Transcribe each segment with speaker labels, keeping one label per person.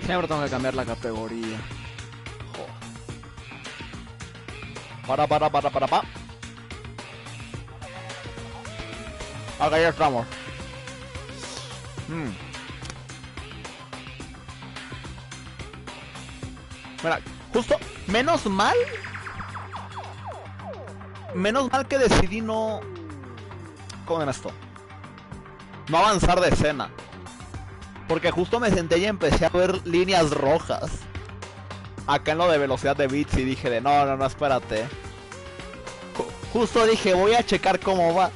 Speaker 1: Siempre tengo que cambiar la categoría. Para. Acá ya estamos. Mira, justo, menos mal que decidí no... ¿Cómo en esto? No avanzar de escena. Porque justo me senté y empecé a ver líneas rojas acá en lo de velocidad de bits y dije de no, espérate. Justo dije, voy a checar cómo va.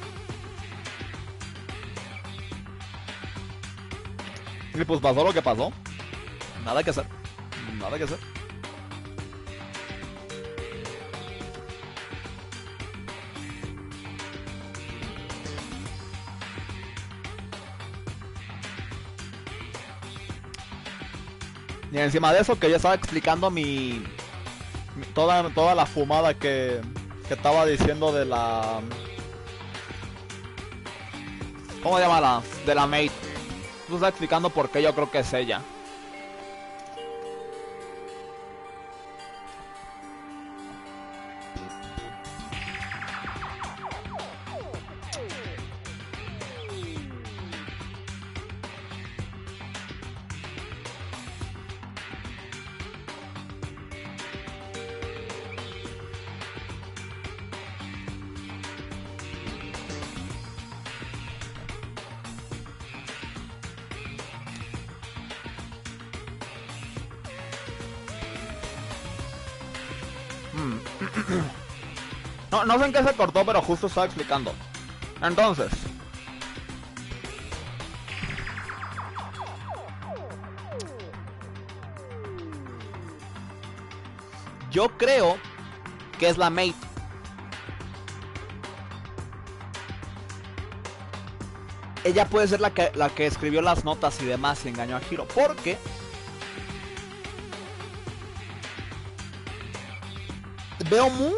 Speaker 1: Y pues pasó lo que pasó. Nada que hacer. Y encima de eso que ya estaba explicando toda la fumada que estaba diciendo de la... ¿Cómo se llama de la mate? Tú estás explicando por qué yo creo que es ella. No sé en qué se cortó, pero justo estaba explicando. Entonces, yo creo que es la mate. Ella puede ser la que escribió las notas y demás y engañó a Hiro, porque veo muy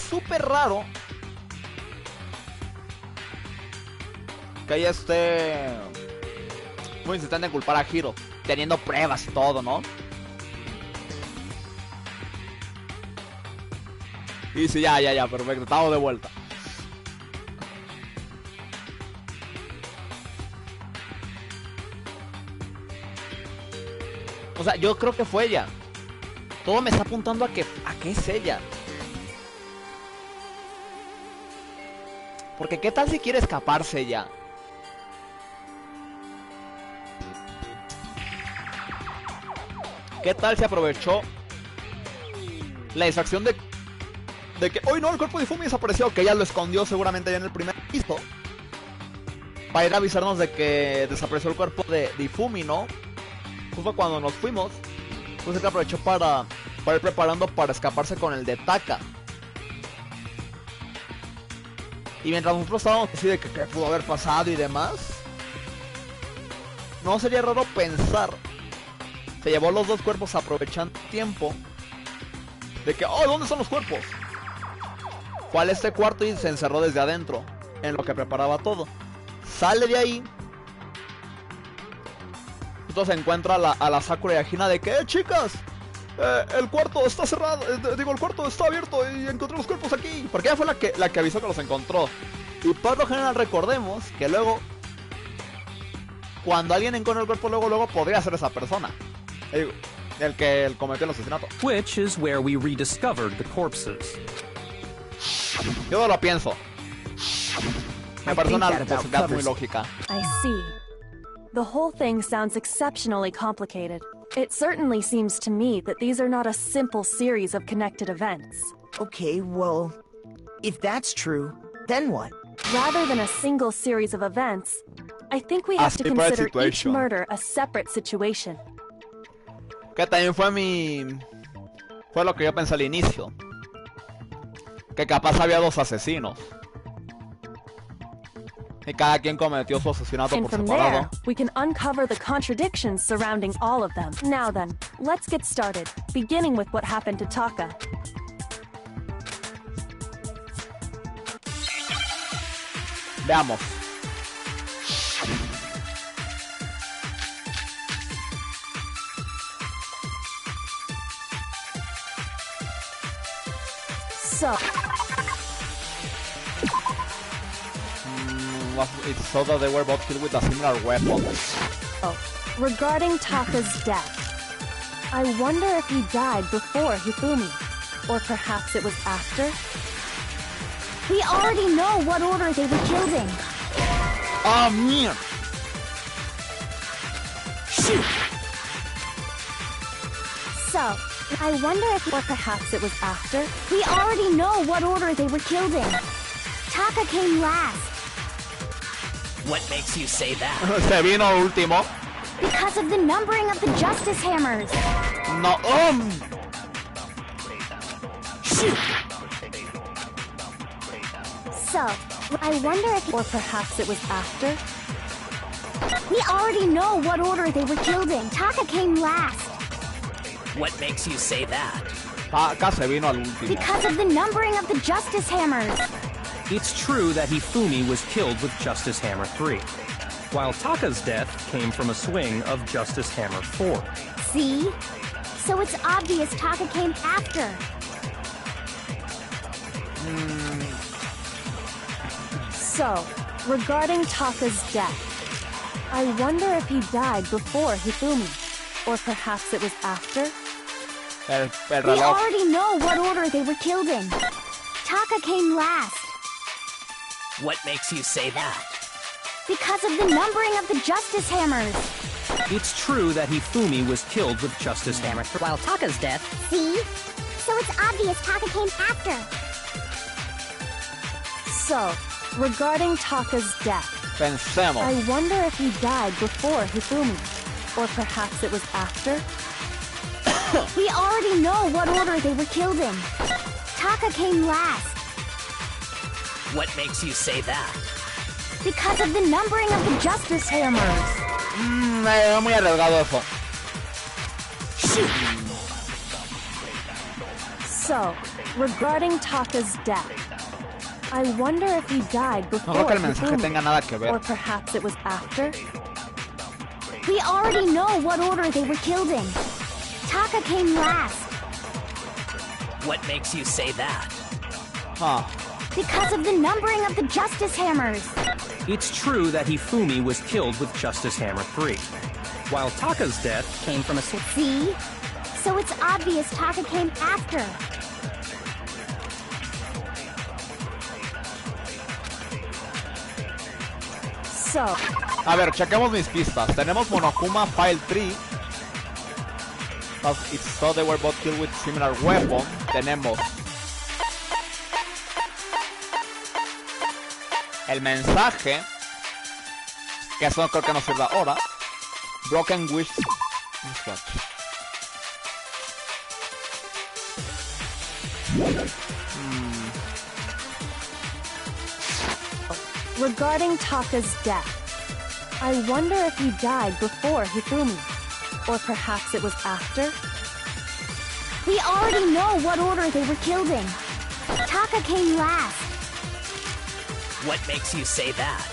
Speaker 1: súper raro que ella esté muy insistente en culpar a Hiro, teniendo pruebas y todo, ¿no? Y sí, ya, perfecto, estamos de vuelta. O sea, yo creo que fue ella. Todo me está apuntando a que es ella. Porque qué tal si quiere escaparse ella. ¿Qué tal si aprovechó la distracción de que hoy no, el cuerpo de Ifumi desapareció, que ella lo escondió seguramente ya en el primer piso, para ir a avisarnos de que desapareció el cuerpo de Ifumi, ¿no? Justo cuando nos fuimos, pues ella aprovechó para ir preparando para escaparse con el de Taka. Y mientras nosotros estábamos así de que qué pudo haber pasado y demás, no sería raro pensar, se llevó los dos cuerpos aprovechando tiempo de que, oh, ¿dónde están los cuerpos? Fue a este cuarto y se encerró desde adentro, en lo que preparaba todo. Sale de ahí, entonces encuentra a la Sakura y a Hina de que, chicas, el cuarto está cerrado, digo, el cuarto está abierto y encontré los cuerpos aquí. Porque ella fue la que avisó que los encontró. Y por lo general recordemos que luego, cuando alguien encuentra el cuerpo, luego podría ser esa persona, el que cometió el asesinato.
Speaker 2: Which is where we rediscovered the corpses.
Speaker 1: Yo no lo pienso. Me parece una posibilidad muy lógica.
Speaker 3: I see. The whole thing sounds exceptionally complicated. It certainly seems to me that these are not a simple series of connected events.
Speaker 4: Okay, well, if that's true, then what?
Speaker 3: Rather than a single series of events, I think we have to consider each murder a separate situation.
Speaker 1: Que también fue lo que yo pensé al inicio. Que capaz había dos asesinos. Y cada quien cometió su asesinato por separado.
Speaker 3: And from there, we can uncover the contradictions surrounding all of them. Now then, let's get started, beginning with what happened to Taka.
Speaker 1: Veamos.
Speaker 3: So,
Speaker 1: It's so that they were both killed with a similar weapon.
Speaker 3: regarding Taka's death, I wonder if he died before Hifumi, or perhaps it was after? We already know what order they were killed in.
Speaker 1: ¡Ah, mierda!
Speaker 3: Shoot! So, I wonder if, or perhaps it was after? We already know what order they were killed in. Taka came last.
Speaker 5: What makes you say that?
Speaker 1: Se vino último.
Speaker 3: Because of the numbering of the Justice Hammers.
Speaker 1: No,
Speaker 3: Shoot! So, I wonder if, or perhaps it was after? We already know what order they were killed in. Taka came last.
Speaker 5: What makes you say that?
Speaker 1: Taka se vino al último.
Speaker 3: Because of the numbering of the Justice Hammers.
Speaker 2: It's true that Hifumi was killed with Justice Hammer 3, while Taka's death came from a swing of Justice Hammer 4.
Speaker 3: See? So it's obvious Taka came after. So, regarding Taka's death, I wonder if he died before Hifumi, or perhaps it was after?
Speaker 1: El
Speaker 3: We
Speaker 1: reloj.
Speaker 3: already know what order they were killed in. Taka came last.
Speaker 5: What makes you say that?
Speaker 3: Because of the numbering of the Justice Hammers.
Speaker 2: It's true that Hifumi was killed with Justice Hammer 3,
Speaker 5: While Taka's death,
Speaker 3: See? So it's obvious Taka came after. So, regarding Taka's death,
Speaker 1: Pensemos.
Speaker 3: I wonder if he died before Hifumi, or perhaps it was after? We already know what order they were killed in. Taka came last.
Speaker 5: what makes you say that?
Speaker 3: Because of the numbering of the Justice Hammers.
Speaker 1: Es muy arriesgado eso.
Speaker 3: Shoot! So, regarding Taka's death, I wonder if he died
Speaker 1: No
Speaker 3: before
Speaker 1: creo que el mensaje tenga
Speaker 3: Hifumi,
Speaker 1: nada que
Speaker 3: or
Speaker 1: ver.
Speaker 3: perhaps it was after? We already know what order they were killed in. Taka came last.
Speaker 5: What makes you say that?
Speaker 1: Ah,
Speaker 3: Because of the numbering of the Justice Hammers.
Speaker 2: It's true that Hifumi was killed with Justice Hammer 3, while Taka's death came from a swing.
Speaker 3: See? So it's obvious Taka came after. So,
Speaker 1: a ver, chequemos mis pistas. Tenemos Monokuma File 3. It's so they were both killed with similar weapon. Tenemos el mensaje, que eso no creo que nos sirva ahora. Broken Wish.
Speaker 3: regarding Taka's death, I wonder if he died before Hifumi, or perhaps it was after? We already know what order they were killed in. Taka came last.
Speaker 5: What makes you say that?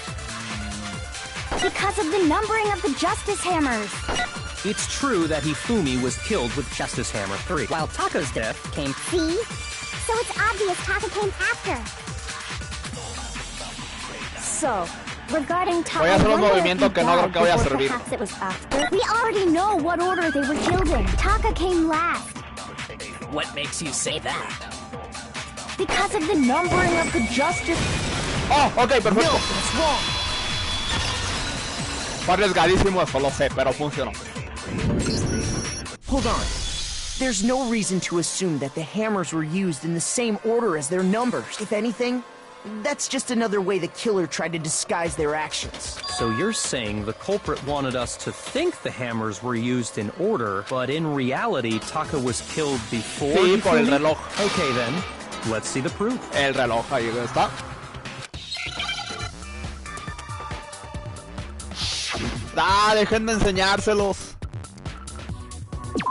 Speaker 3: Because of the numbering of the Justice Hammers.
Speaker 2: It's true that Hifumi was killed with Justice Hammer 3, while Taka's death came.
Speaker 3: See? So it's obvious Taka came after. So, regarding Taka,
Speaker 1: Voy a hacer un
Speaker 3: I wonder
Speaker 1: movimiento
Speaker 3: if
Speaker 1: que
Speaker 3: he
Speaker 1: no creo
Speaker 3: died
Speaker 1: que vaya a
Speaker 3: before
Speaker 1: servir.
Speaker 3: perhaps it was after. We already know what order they were killed in. Taka came last.
Speaker 5: What makes you say that?
Speaker 3: Because of the numbering of the Justice...
Speaker 1: Oh, ok, perfecto.
Speaker 3: That's wrong.
Speaker 1: Fue arriesgadísimo eso, lo sé, pero funcionó.
Speaker 4: Hold on. There's no reason to assume that the hammers were used in the same order as their numbers. If anything, that's just another way the killer tried to disguise their actions.
Speaker 2: So you're saying the culprit wanted us to think the hammers were used in order, but in reality, Taka was killed before
Speaker 1: Sí, por el
Speaker 2: Hifumi?
Speaker 1: reloj.
Speaker 2: Okay then, let's see the proof.
Speaker 1: El reloj, ahí está. Ah, dejen de enseñárselos.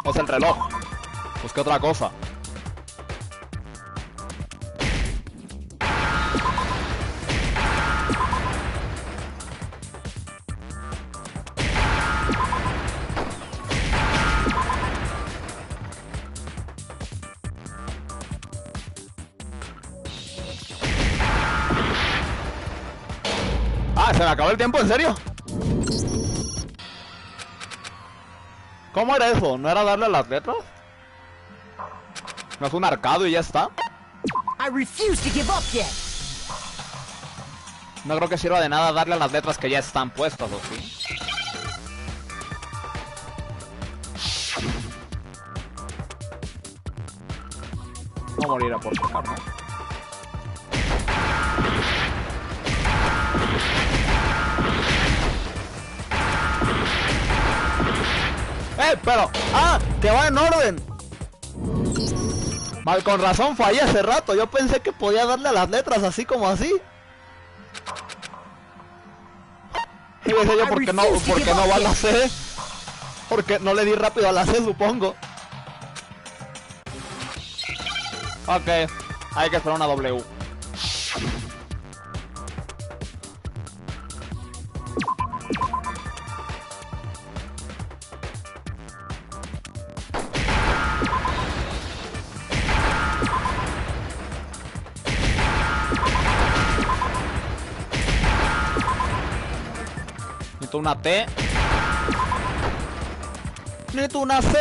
Speaker 1: Es el reloj. Pues qué otra cosa. me acabó el tiempo, ¿en serio? ¿Cómo era eso? ¿No era darle a las letras? ¿No es un arcado y ya está?
Speaker 4: I refuse to give up yet.
Speaker 1: No creo que sirva de nada darle a las letras que ya están puestas, ¿o sí? No morirá por tocar, ¿no? Pero... ¡Ah! ¡Que va en orden! Mal, con razón fallé hace rato. Yo pensé que podía darle a las letras así como así. Y decía yo, ¿por qué no va a la C? Porque no le di rápido a la C, supongo. Ok, hay que esperar una W. Necesito una T. Necesito una C.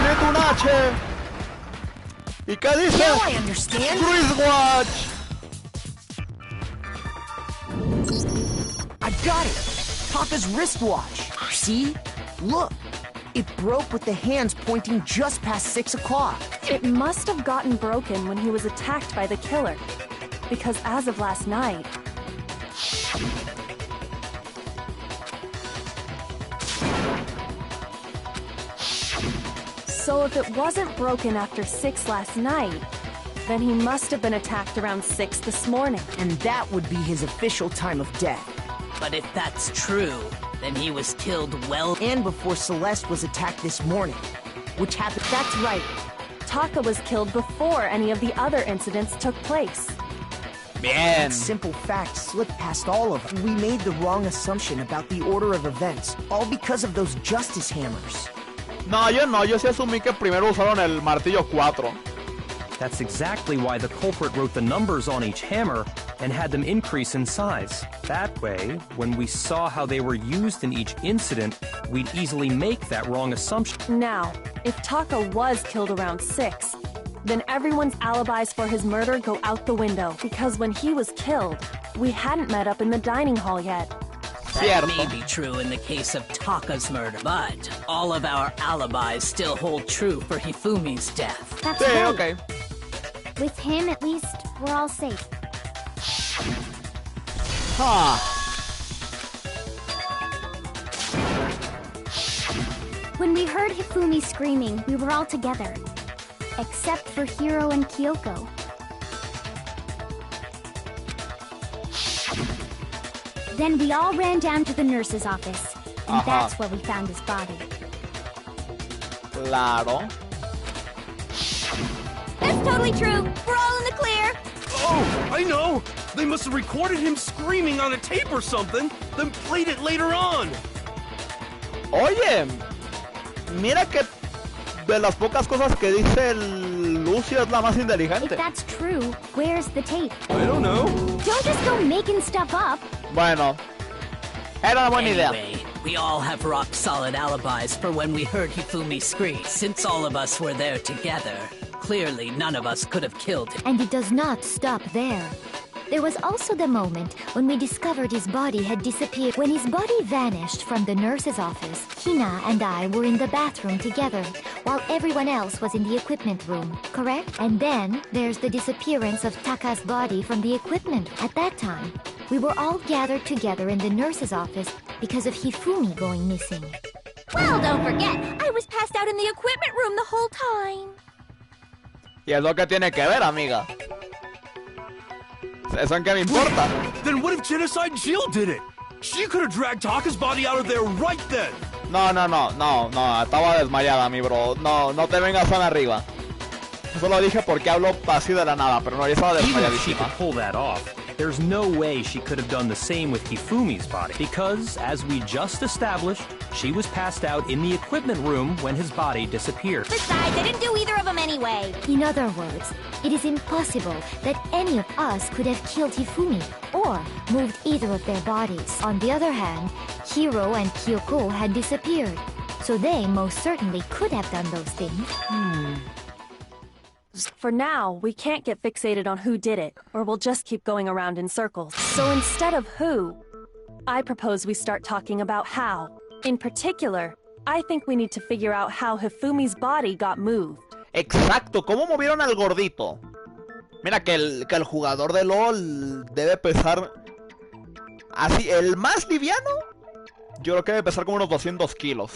Speaker 1: Necesito una H. ¿Y qué dice? Watch.
Speaker 4: I got it. Taka's wristwatch. See? Look. It broke with the hands pointing just past 6 o'clock.
Speaker 3: It must have gotten broken when he was attacked by the killer. Because as of last night... So if it wasn't broken after 6 last night, then he must have been attacked around 6 this morning.
Speaker 4: And that would be his official time of death.
Speaker 5: But if that's true, then he was killed well...
Speaker 4: And before Celeste was attacked this morning, which happened...
Speaker 3: That's right. Taka was killed before any of the other incidents took place.
Speaker 1: Bien.
Speaker 4: That simple fact slipped past all of us. We made the wrong assumption about the order of events, all because of those justice hammers.
Speaker 1: No, yo sí asumí que primero usaron el martillo 4.
Speaker 2: That's exactly why the culprit wrote the numbers on each hammer and had them increase in size. That way, when we saw how they were used in each incident, we'd easily make that wrong assumption.
Speaker 3: Now, if Taka was killed around 6, then everyone's alibis for his murder go out the window, because when he was killed, we hadn't met up in the dining hall yet.
Speaker 5: That may be true in the case of Taka's murder, but all of our alibis still hold true for Hifumi's death.
Speaker 3: That's
Speaker 1: Sí,
Speaker 3: right.
Speaker 1: okay.
Speaker 6: With him, at least, we're all safe.
Speaker 1: Huh.
Speaker 6: When we heard Hifumi screaming, we were all together. Except for Hiro and Kyoko. Then we all ran down to the nurse's office. And that's where we found his body.
Speaker 1: Claro.
Speaker 6: That's totally true! We're all in the clear!
Speaker 7: Oh, I know! They must have recorded him screaming on a tape or something, then played it later on!
Speaker 1: Oye, mira que de las pocas cosas que dice el Lucio es la más
Speaker 6: If
Speaker 1: inteligente.
Speaker 6: that's true, where's the tape?
Speaker 7: I don't know.
Speaker 6: Don't just go making stuff up!
Speaker 1: Bueno, era una buena idea.
Speaker 5: Anyway, we all have rock-solid alibis for when we heard Hifumi scream. Since all of us were there together, clearly none of us could have killed him.
Speaker 8: And it does not stop there. There was also the moment when we discovered his body had disappeared. When his body vanished from the nurse's office, Hina and I were in the bathroom together, while everyone else was in the equipment room, correct? And then there's the disappearance of Taka's body from the equipment. At that time, we were all gathered together in the nurse's office because of Hifumi going missing.
Speaker 6: Well, don't forget, I was passed out in the equipment room the whole time.
Speaker 1: Y es lo que tiene que ver, amiga. ¿Eso en qué me importa?
Speaker 7: Then what if Genocide Jill did it? She could have dragged Taka's body out of there right then!
Speaker 1: No, estaba desmayada, mi bro. No te vengas tan arriba. Eso lo dije porque hablo así de la nada, pero no, ya estaba
Speaker 2: Even if she
Speaker 1: desmayadísima.
Speaker 2: could pull that off, There's no way she could have done the same with Hifumi's body, because, as we just established, she was passed out in the equipment room when his body disappeared.
Speaker 6: Besides, I didn't do either of them anyway.
Speaker 8: In other words, it is impossible that any of us could have killed Hifumi or moved either of their bodies. On the other hand, Hiro and Kyoko had disappeared, so they most certainly could have done those things.
Speaker 9: For now, we can't get fixated on who did it, or we'll just keep going around in circles. So instead of who, I propose we start talking about how. In particular, I think we need to figure out how Hifumi's body got moved.
Speaker 1: Exacto, ¿cómo movieron al gordito? Mira que el jugador de LOL debe pesar así, el más liviano, yo creo que debe pesar como unos 200 kilos.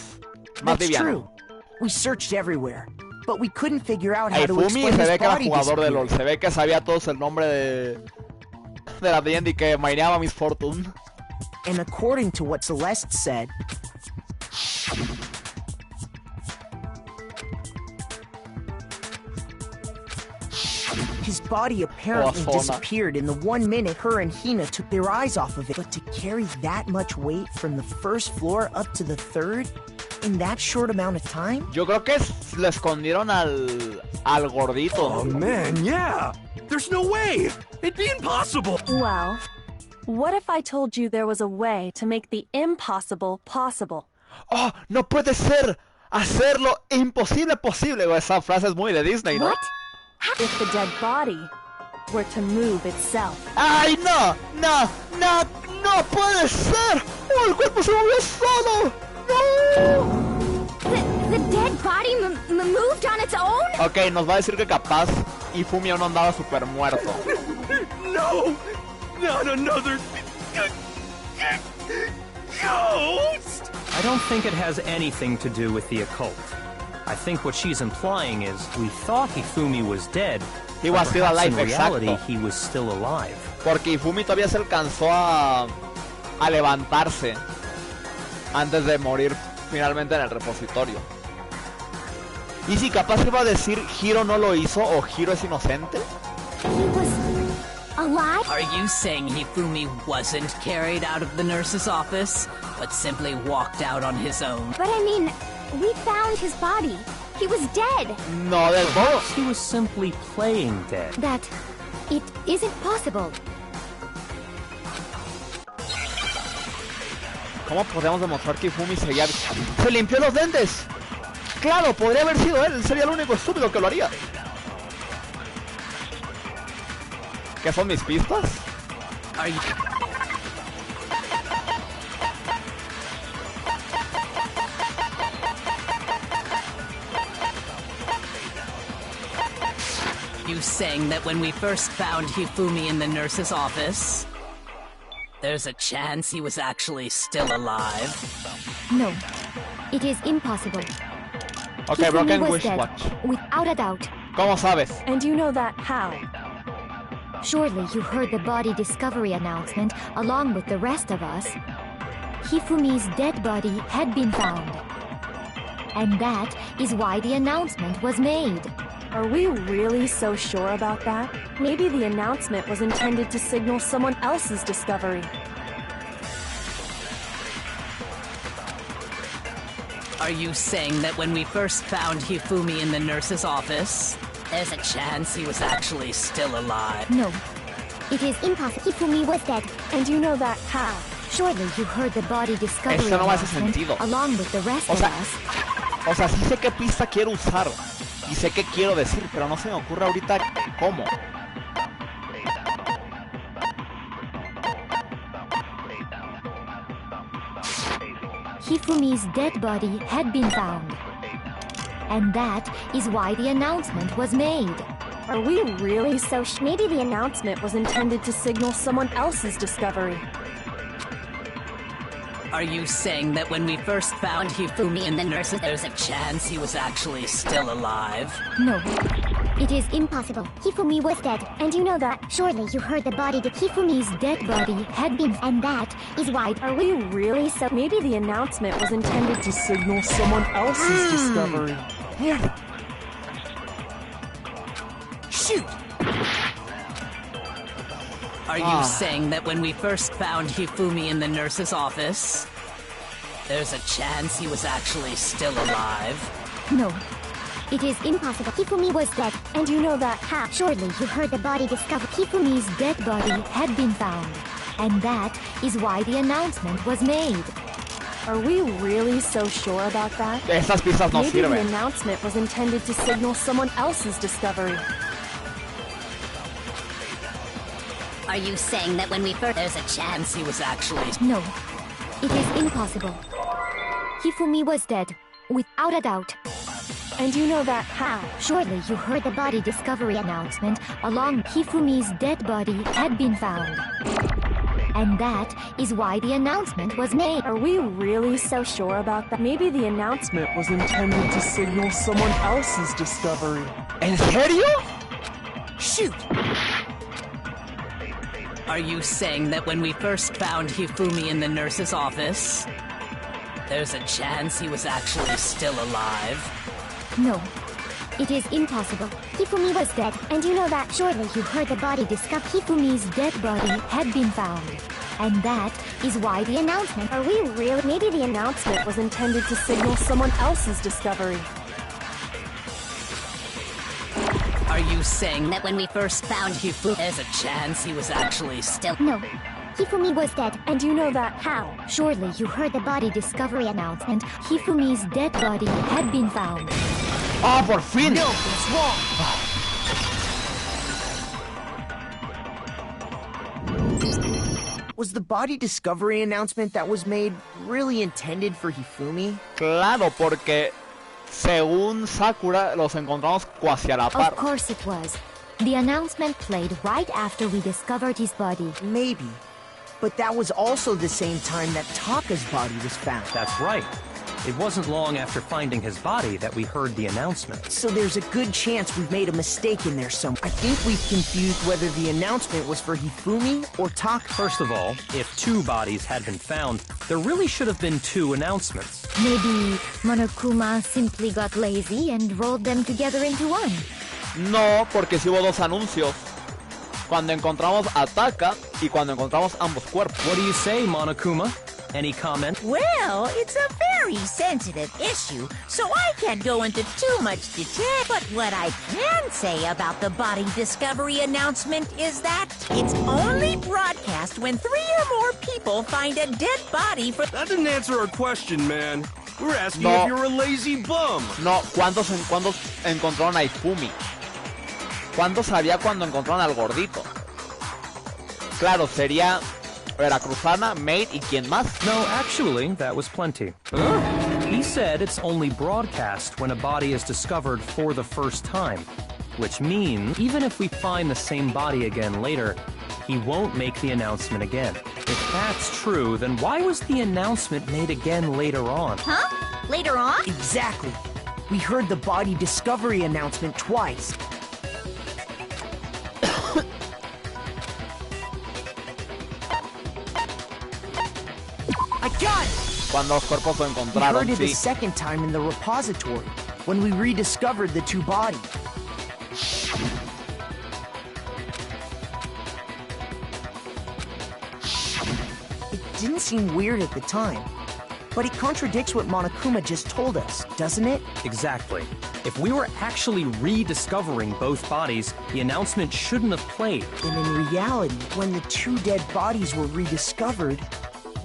Speaker 1: Más
Speaker 4: That's
Speaker 1: liviano.
Speaker 4: true. We searched everywhere, but we couldn't figure out how to
Speaker 1: Hifumi
Speaker 4: explain
Speaker 1: se
Speaker 4: his
Speaker 1: ve que era
Speaker 4: body
Speaker 1: jugador de LOL,
Speaker 4: disappearing.
Speaker 1: se ve que sabía todos el nombre de la D&D, que maineaba Miss Fortune.
Speaker 4: And according to what Celeste said, his body apparently
Speaker 1: Zona.
Speaker 4: disappeared in the 1 minute her and Hina took their eyes off of it. But to carry that much weight from the first floor up to the third in that short amount of time?
Speaker 1: Yo creo que le escondieron al gordito.
Speaker 7: Oh man, yeah! There's no way! It'd be impossible!
Speaker 9: Well, what if I told you there was a way to make the impossible possible?
Speaker 1: ¡Oh, no puede ser! ¡Hacerlo imposible posible! Esa frase es muy de Disney, ¿no?
Speaker 9: What? If the dead body were to move itself.
Speaker 1: ¡Ay, no! ¡No! ¡No! ¡No puede ser! ¡Oh, el cuerpo se movió solo! ¡No!
Speaker 6: The dead body moved on its own?
Speaker 1: Ok, nos va a decir que capaz Hifumi aún no andaba super muerto.
Speaker 7: No! Not another... ghost!
Speaker 2: I don't think it has anything to do with the occult. I think what she's implying is we thought Hifumi was dead,
Speaker 1: He
Speaker 2: but
Speaker 1: was still
Speaker 2: perhaps
Speaker 1: alive,
Speaker 2: in reality
Speaker 1: exacto.
Speaker 2: he was still alive.
Speaker 1: Porque Hifumi todavía se alcanzó a levantarse antes de morir finalmente en el repositorio. ¿Y si capaz iba a decir Hiro no lo hizo o Hiro es inocente?
Speaker 6: He was alive?
Speaker 5: Are you saying Hifumi wasn't carried out of the nurse's office, but simply walked out on his own?
Speaker 6: But I mean, we found his body. He was dead.
Speaker 1: No del todo.
Speaker 2: She was simply playing dead.
Speaker 8: That it isn't possible.
Speaker 1: ¿Cómo podemos demostrar que Hifumi seguía... ¡Se limpió los lentes! ¡Claro! Podría haber sido él. Sería el único estúpido que lo haría. ¿Qué son mis pistas?
Speaker 5: Are you... You saying that when we first found Hifumi in the nurse's office, there's a chance he was actually still alive?
Speaker 8: No, it is impossible.
Speaker 1: Ok,
Speaker 8: Hifumi
Speaker 1: Broken
Speaker 8: was
Speaker 1: Wish
Speaker 8: dead,
Speaker 1: Watch.
Speaker 8: without a doubt.
Speaker 1: ¿Cómo sabes?
Speaker 9: And you know that how?
Speaker 8: Surely you heard the body discovery announcement along with the rest of us. Hifumi's dead body had been found. And that is why the announcement was made.
Speaker 9: Are we really so sure about that? Maybe the announcement was intended to signal someone else's discovery.
Speaker 5: Are you saying that when we first found Hifumi in the nurse's office, there's a chance he was actually still alive?
Speaker 8: No, it is impossible.
Speaker 6: Hifumi was dead.
Speaker 9: And you know that how?
Speaker 8: Surely you heard the body discovery
Speaker 1: Eso no hace
Speaker 8: announcement
Speaker 1: sentido.
Speaker 8: along with the rest
Speaker 1: O
Speaker 8: of
Speaker 1: sea,
Speaker 8: us.
Speaker 1: O sea, sí sé qué pista quiero usar. Y sé qué quiero decir, pero no se me ocurre ahorita cómo.
Speaker 8: Hifumi's dead body had been found. And that is why the announcement was made.
Speaker 9: Are we really so maybe the announcement was intended to signal someone else's discovery?
Speaker 5: Are you saying that when we first found Hifumi in the nurse's, there's a chance he was actually still alive?
Speaker 8: No, it is
Speaker 6: Impossible. Hifumi was dead. And you know that. Surely you heard the body
Speaker 8: Hifumi's dead body had been,
Speaker 6: and that is why.
Speaker 9: Are we really so maybe the announcement was intended to signal someone else's discovery?
Speaker 1: Mierda.
Speaker 4: shoot!
Speaker 5: Are you saying that when we first found Hifumi in the nurse's office, there's a chance he was actually still alive?
Speaker 8: No. It is impossible. Hifumi was dead.
Speaker 6: And you know that how?
Speaker 8: Surely you heard the body discovered. Hifumi's dead body had been found. And that is why the announcement was made.
Speaker 9: Are we really so sure about that?
Speaker 1: Estas pistas no
Speaker 9: Maybe the
Speaker 1: sirven.
Speaker 9: announcement was intended to signal someone else's discovery.
Speaker 6: Are you saying that when we first...
Speaker 5: There's a chance he was actually...
Speaker 8: No. It is impossible. Hifumi was dead, without a doubt.
Speaker 9: And you know that how?
Speaker 8: Surely you heard the body discovery announcement along Hifumi's dead body had been found. And that is why the announcement was made.
Speaker 9: Are we really so sure about that? Maybe the announcement
Speaker 4: Was intended to signal someone else's discovery.
Speaker 1: ¿En serio?
Speaker 4: Shoot!
Speaker 5: Are you saying that when we first found Hifumi in the nurse's office, there's a chance he was actually still alive?
Speaker 8: No. It is impossible.
Speaker 6: Hifumi was dead, and you know that.
Speaker 8: Surely you heard the body discovered. Hifumi's dead body had been found. And that is why the announcement...
Speaker 9: Are we really? Maybe the announcement was intended to signal someone else's discovery.
Speaker 5: Are you saying that when we first found Hifumi, there's a chance he was actually still...
Speaker 6: No. Hifumi was dead.
Speaker 9: And you know that how?
Speaker 8: Surely you heard the body discovery announcement. Hifumi's dead body had been found.
Speaker 1: ¡Ah, por fin!
Speaker 4: No, it's wrong. Was the body discovery announcement that was made really intended for Hifumi?
Speaker 1: Claro, porque según Sakura los encontramos cuasi a la par.
Speaker 8: Of course it was. The announcement played right after we discovered his body.
Speaker 4: Maybe. But that was also the same time that Taka's body was found.
Speaker 2: That's right. It wasn't long after finding his body that we heard the announcement.
Speaker 4: So there's a good chance we've made a mistake in there somewhere. I think we've confused whether the announcement was for Hifumi or Taka.
Speaker 2: First of all, if 2 bodies had been found, there really should have been 2 announcements.
Speaker 8: Maybe Monokuma simply got lazy and rolled them together into one.
Speaker 1: No, porque sí hubo 2 anuncios. Cuando encontramos a Taka y cuando encontramos ambos cuerpos.
Speaker 2: What do you say, Monokuma? Any comment?
Speaker 10: Well, it's a very sensitive issue, so I can't go into too much detail. But what I can say about the body discovery announcement is that it's only broadcast when 3 or more people find a dead body for...
Speaker 7: That didn't answer our question, man. We're asking
Speaker 1: No.
Speaker 7: if you're a lazy bum.
Speaker 1: No, ¿cuántos encontraron a Ifumi? ¿Cuántos había cuando encontraron al gordito? Claro, sería Veracruzana, Maid y quién más.
Speaker 2: No, actually, that was plenty. He said it's only broadcast when a body is discovered for the first time, which means even if we find the same body again later, he won't make the announcement again. If that's true, then why was the announcement made again later on?
Speaker 10: Huh? Later on?
Speaker 4: Exactly. We heard the body discovery announcement twice. I got it!
Speaker 1: Cuando los cuerpos lo
Speaker 4: We
Speaker 1: encontraron,
Speaker 4: heard it a
Speaker 1: sí.
Speaker 4: second time in the repository, when we rediscovered the 2 bodies. It didn't seem weird at the time, but it contradicts what Monokuma just told us, doesn't it?
Speaker 2: Exactly. If we were actually rediscovering both bodies, the announcement shouldn't have played.
Speaker 4: And in reality, when the 2 dead bodies were rediscovered,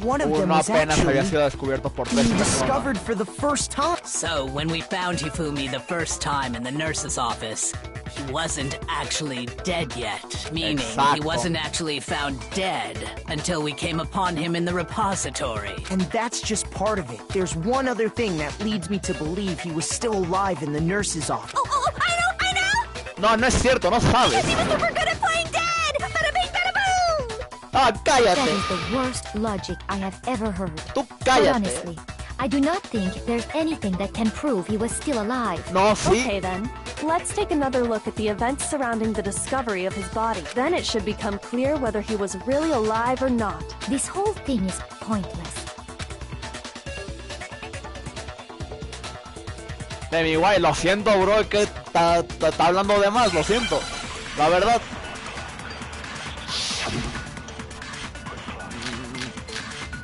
Speaker 4: one of them
Speaker 1: Uno
Speaker 4: was
Speaker 1: apenas había
Speaker 4: actually
Speaker 1: sido descubierto por 3 personas.
Speaker 4: rediscovered for the first time.
Speaker 5: So, when we found Hifumi the first time in the nurse's office, he wasn't actually dead yet. Meaning, he
Speaker 1: Exacto.
Speaker 5: wasn't actually found dead until we came upon him in the repository.
Speaker 4: And that's just part of it. There's one other thing that leads me to believe he was still alive in the nurse's office.
Speaker 10: Oh, I know!
Speaker 1: No, no es cierto, no sabes.
Speaker 10: He was super good at playing dead! Bada bing, bada boom!
Speaker 1: Ah,
Speaker 8: That
Speaker 1: cállate.
Speaker 8: is the worst logic I have ever heard.
Speaker 1: Tú
Speaker 8: But
Speaker 1: cállate.
Speaker 8: honestly, I do not think there's anything that can prove he was still alive.
Speaker 1: No, sí.
Speaker 9: Okay then, let's take another look at the events surrounding the discovery of his body. Then it should become clear whether he was really alive or not.
Speaker 8: This whole thing is pointless.
Speaker 1: De mi guay, lo siento, bro, es que está hablando de más, lo siento. La verdad.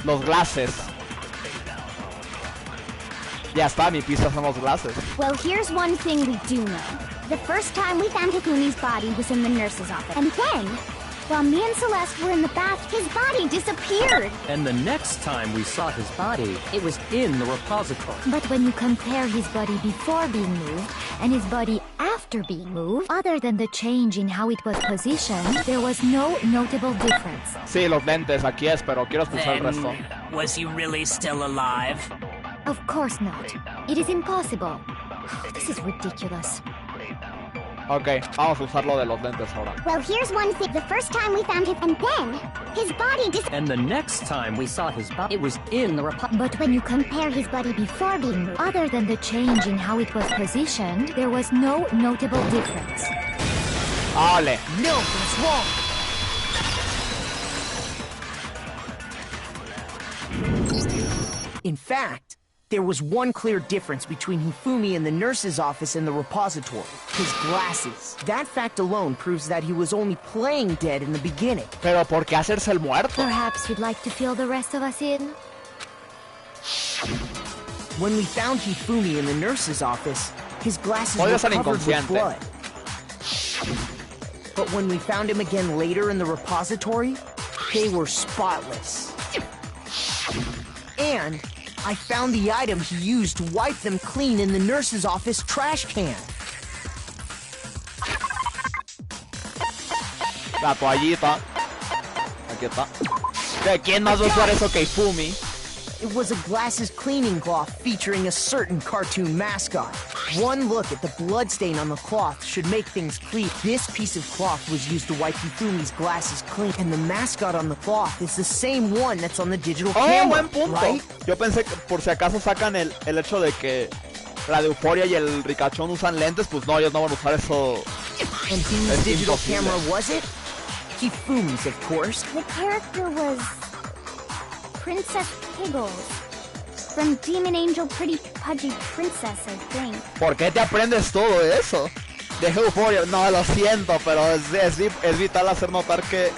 Speaker 1: Los glasses. Ya está, mi pista son los glasses.
Speaker 6: Well, here's one thing we do know. The first time we found Hifumi's body was in the nurse's office. And then, while me and Celeste were in the bath, his body disappeared.
Speaker 2: And the next time we saw his body, it was in the repository.
Speaker 8: But when you compare his body before being moved and his body after being moved, other than the change in how it was positioned, there was no notable difference.
Speaker 1: Sí, los lentes, aquí es, pero quiero escuchar el resto.
Speaker 5: Was he really still alive?
Speaker 8: Of course not. It is impossible. This is ridiculous.
Speaker 1: Ok, vamos a usar lo de los lentes ahora.
Speaker 6: Well, here's one thing. The first time we found him, and then his body
Speaker 2: And the next time we saw his body, it was in the repository.
Speaker 8: But when you compare his body before being moved, other than the change in how it was positioned, there was no notable difference.
Speaker 1: Vale.
Speaker 4: No, that's wrong. In fact, there was one clear difference between Hifumi in the nurse's office and the repository. His glasses. That fact alone proves that he was only playing dead in the beginning.
Speaker 1: Pero ¿por qué hacerse el muerto?
Speaker 8: Perhaps you'd like to fill the rest of us in?
Speaker 4: When we found Hifumi in the nurse's office, his glasses
Speaker 1: Podría
Speaker 4: were
Speaker 1: ser
Speaker 4: covered with
Speaker 1: inconsciente.
Speaker 4: blood. But when we found him again later in the repository, they were spotless. And I found the item he used to wipe them clean in the nurse's office trash can.
Speaker 1: La toallita. Aquí está. ¿De quién más va a usar eso que Hifumi?
Speaker 4: It was a glasses cleaning cloth featuring a certain cartoon mascot. One look at the bloodstain on the cloth should make things clear. This piece of cloth was used to wipe Hifumi's glasses clean, and the mascot on the cloth is the same one that's on the digital camera,
Speaker 1: Buen punto.
Speaker 4: right?
Speaker 1: Yo pensé que por si acaso sacan el hecho de que la de Euphoria y el ricachón usan lentes, pues no, ellos no van a usar eso.
Speaker 4: And whose
Speaker 1: Es
Speaker 4: digital
Speaker 1: imposible.
Speaker 4: camera was it? Hifumi's, of course.
Speaker 6: The character was Princess Piggles from Demon Angel Pretty Pudgy Princess, I think.
Speaker 1: ¿Por qué te aprendes todo eso? De Euphoria, no, lo siento, pero es vital hacer notar que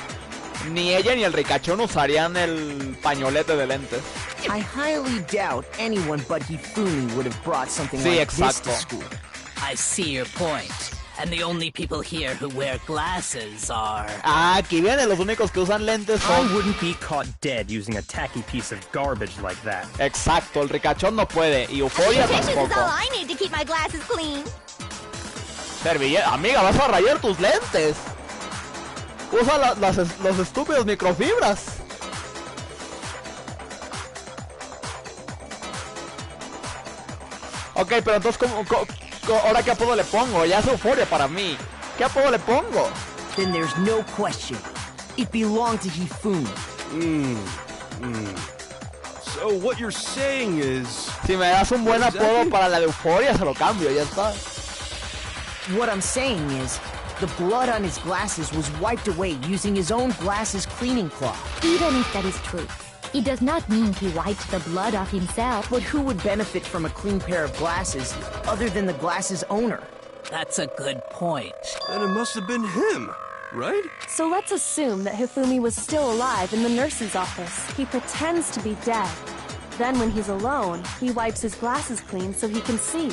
Speaker 1: ni ella ni el ricachón usarían el pañolete de lentes.
Speaker 4: I highly doubt anyone but Hifumi would have brought something
Speaker 1: Sí,
Speaker 4: like this to
Speaker 1: exacto.
Speaker 4: school.
Speaker 5: I see your point. And the only people here who wear glasses are...
Speaker 1: Ah, aquí vienen, los únicos que usan lentes
Speaker 2: I
Speaker 1: son...
Speaker 2: wouldn't be caught dead using a tacky piece of garbage like that.
Speaker 1: Exacto, el ricachón no puede, y Euphoria tampoco.
Speaker 6: I need to keep my glasses clean.
Speaker 1: Servilleta, amiga, vas a rayar tus lentes. Usa los estúpidos microfibras. Ok, pero entonces, ¿ahora qué apodo le pongo? Ya es Euphoria para mí. ¿Qué apodo le pongo?
Speaker 4: Then there's no question. It belonged to Hifumi.
Speaker 7: So what you're saying is...
Speaker 1: Si me das un buen apodo para la de Euphoria, se lo cambio, ya está.
Speaker 4: What I'm saying is, the blood on his glasses was wiped away using his own glasses cleaning cloth.
Speaker 8: Even if that is true, it does not mean he wiped the blood off himself.
Speaker 4: But who would benefit from a clean pair of glasses other than the glasses owner?
Speaker 5: That's a good point.
Speaker 7: Then it must have been him, right?
Speaker 9: So let's assume that Hifumi was still alive in the nurse's office. He pretends to be dead. Then when he's alone, he wipes his glasses clean so he can see.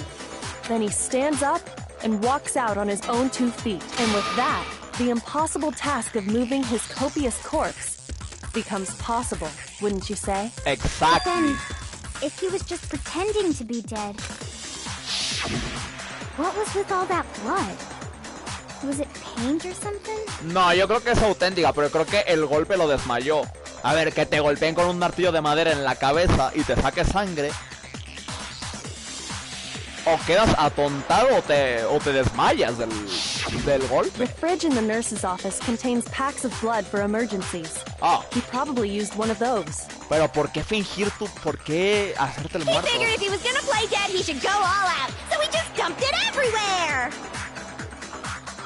Speaker 9: Then he stands up and walks out on his own 2 feet. And with that, the impossible task of moving his copious corpse becomes possible, wouldn't you say?
Speaker 1: Exactly.
Speaker 6: Then, if he was just pretending to be dead, what was with all that blood? Was it paint or something?
Speaker 1: No, yo creo que es auténtica, pero creo que el golpe lo desmayó. A ver, que te golpeen con un martillo de madera en la cabeza y te saque sangre. O quedas atontado o te desmayas del golpe.
Speaker 9: The fridge in the nurse's office contains packs of blood for emergencies.
Speaker 1: Ah,
Speaker 9: He probably used one of those.
Speaker 1: pero ¿por qué fingir por qué hacerte el muerto?
Speaker 6: if he was gonna play dead, he should go all out. So he just dumped it everywhere.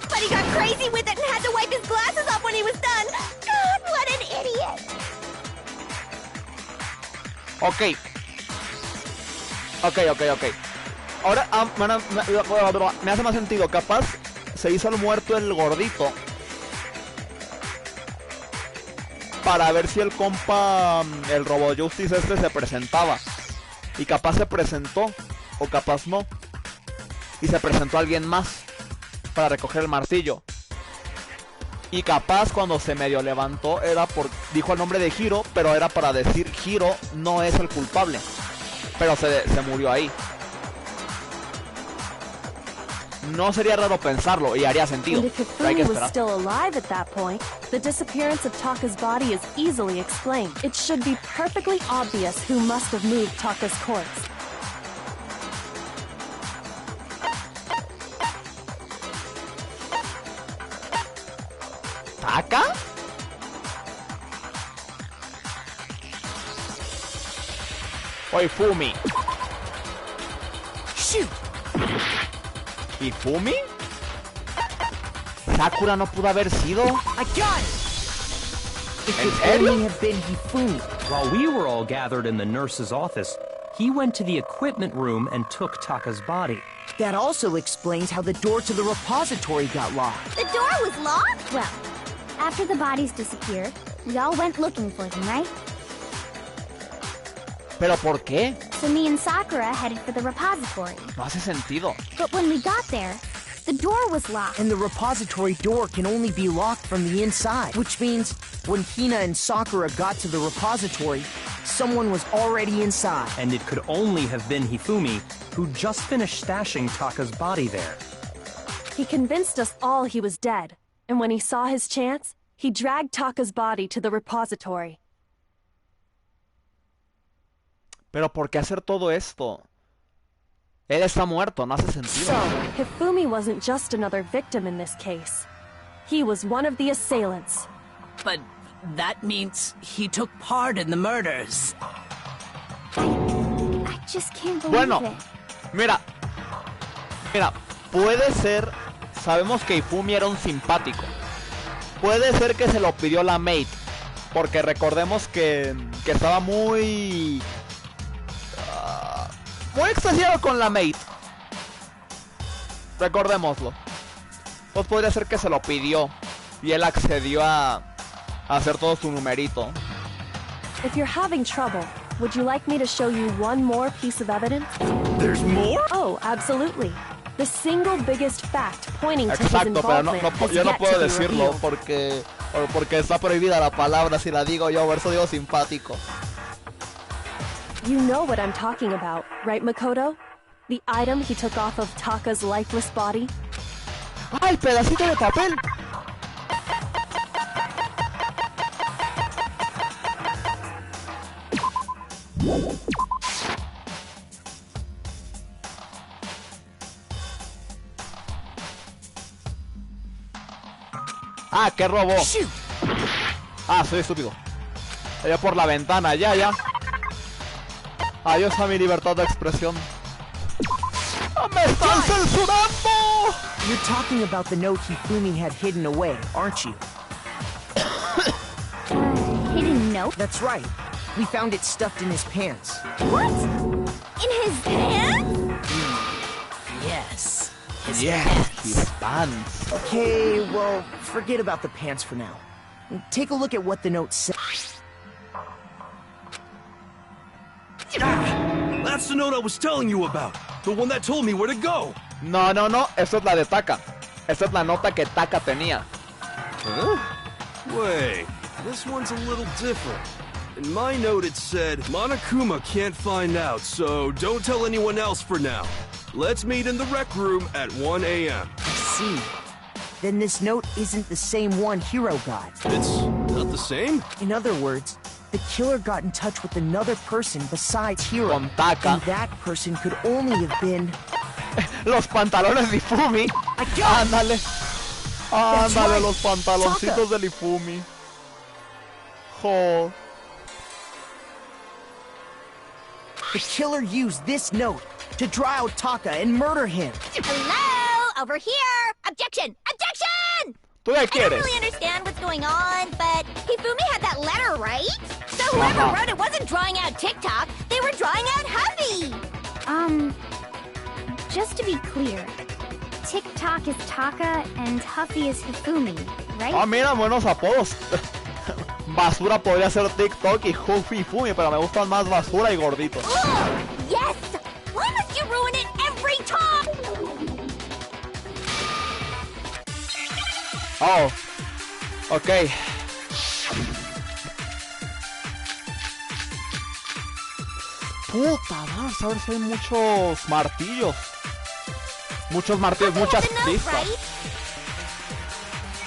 Speaker 6: But he got crazy with it and had to wipe his glasses off when he was done. God, what an idiot.
Speaker 1: Ok. Ahora, me hace más sentido. Capaz se hizo el muerto el gordito para ver si el compa, el Robo Justice se presentaba. Y capaz se presentó, o capaz no. Y se presentó alguien más para recoger el martillo. Y capaz cuando se medio levantó era por... dijo el nombre de Hiro, pero era para decir Hiro no es el culpable. Pero se murió ahí. No sería raro pensarlo y haría sentido.
Speaker 9: And if
Speaker 1: Hay que
Speaker 9: Hifumi was
Speaker 1: esperar.
Speaker 9: still alive at that point, the disappearance of Taka's body is easily explained. It should be perfectly obvious who must have moved Taka's corpse.
Speaker 1: ¿Taka? Oye, Fumi.
Speaker 4: Shoot!
Speaker 1: ¿Y Fumi? Sakura no pudo haber sido.
Speaker 4: I got it! It
Speaker 1: ¿En
Speaker 4: could
Speaker 1: serio?
Speaker 4: only have been Hifumi.
Speaker 2: While we were all gathered in the nurse's office, he went to the equipment room and took Taka's body.
Speaker 4: That also explains how the door to the repository got locked.
Speaker 6: The door was locked?
Speaker 3: Well, after the bodies disappeared, we all went looking for them, right?
Speaker 1: ¿Pero por qué?
Speaker 3: So me and Sakura headed for the repository.
Speaker 1: No hace sentido.
Speaker 3: But when we got there, the door was locked.
Speaker 4: And the repository door can only be locked from the inside, which means when Hina and Sakura got to the repository, someone was already inside.
Speaker 2: And it could only have been Hifumi, who just finished stashing Taka's body there.
Speaker 9: He convinced us all he was dead, and when he saw his chance, he dragged Taka's body to the repository.
Speaker 1: ¿Pero por qué hacer todo esto? Él está muerto, no hace sentido.
Speaker 9: So, Hifumi wasn't just another victim in this case. He was one of the assailants.
Speaker 5: But that means he took part in the murders.
Speaker 3: I just can't believe
Speaker 1: Bueno,
Speaker 3: it.
Speaker 1: mira, puede ser, sabemos que Hifumi era un simpático. Puede ser que se lo pidió la maid, porque recordemos que estaba muy extasiado con la maid. Recordémoslo. Pues podría ser que se lo pidió y él accedió a hacer todo su numerito.
Speaker 9: If you're having trouble, would you like me to show you one more piece of evidence?
Speaker 7: There's more?
Speaker 9: Oh, absolutely. The single biggest fact pointing to his
Speaker 1: Exacto, pero
Speaker 9: involvement has
Speaker 1: yo no
Speaker 9: yet
Speaker 1: puedo
Speaker 9: to be
Speaker 1: decirlo
Speaker 9: revealed.
Speaker 1: porque está prohibida la palabra. Si la digo yo, por eso digo simpático.
Speaker 9: You know what I'm talking about, right, Makoto? The item he took off of Taka's lifeless body?
Speaker 1: ¡Ay, pedacito de papel! Ah, ¿qué robó? Ah, soy estúpido. Allá por la ventana, ya. Adiós a mi libertad de expresión. ¡Ah, ¡me están censurando!
Speaker 4: You're talking about the note Hifumi had hidden away, aren't you?
Speaker 3: Hidden note?
Speaker 4: That's right. We found it stuffed in his pants.
Speaker 3: What? In his pants?
Speaker 5: Yes. His
Speaker 1: Yeah,
Speaker 5: pants.
Speaker 1: his pants.
Speaker 4: Okay, well, forget about the pants for now. Take a look at what the note says.
Speaker 7: That's the note I was telling you about. The one that told me where to go.
Speaker 1: No, esa es la de Taka. Esa es la nota que Taka tenía.
Speaker 7: Huh? Wait, this one's a little different. In my note it said, Monokuma can't find out, so don't tell anyone else for now. Let's meet in the rec room at 1 a.m.
Speaker 4: I see. Then this note isn't the same one Hiro got.
Speaker 7: It's not the same?
Speaker 4: In other words, the killer got in touch with another person besides Hiro.
Speaker 1: Con Taka.
Speaker 4: And that person could only have been...
Speaker 1: Los pantalones de Ifumi. Ándale. Ándale,
Speaker 4: right.
Speaker 1: los pantaloncitos del Ifumi. Jo.
Speaker 4: The killer used this note to draw out Taka and murder him.
Speaker 6: Hello? Over here! Objection! Objection!
Speaker 1: ¿Tú qué
Speaker 6: I don't
Speaker 1: quieres?
Speaker 6: really understand what's going on, but Hifumi had that letter, right? So whoever wrote it wasn't drawing out TikTok, they were drawing out Huffy!
Speaker 3: Just to be clear, TikTok is Taka and Huffy is Hifumi, right?
Speaker 1: Ah, mira, buenos apodos. basura podría ser TikTok y Hifumi, pero me gustan más basura y gorditos.
Speaker 6: Ugh, yes! Why must you ruin it every time?
Speaker 1: Oh, ok. Puta, vamos a ver si hay muchos martillos. Muchos martillos, muchas
Speaker 6: The note,
Speaker 1: pistas.
Speaker 6: right?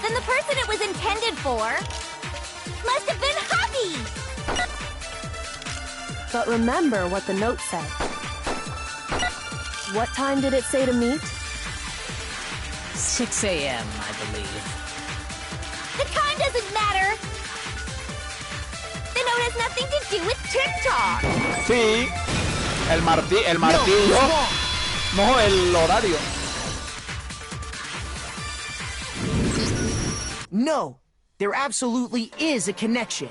Speaker 6: Then the person it was intended for must have been Hubby!
Speaker 9: But remember what the note said. What time did it say to meet?
Speaker 5: 6 a.m., I believe.
Speaker 6: The time doesn't matter! The note has nothing to do with TikTok!
Speaker 1: Sí, el martillo. No, el horario.
Speaker 4: No, there absolutely is a connection.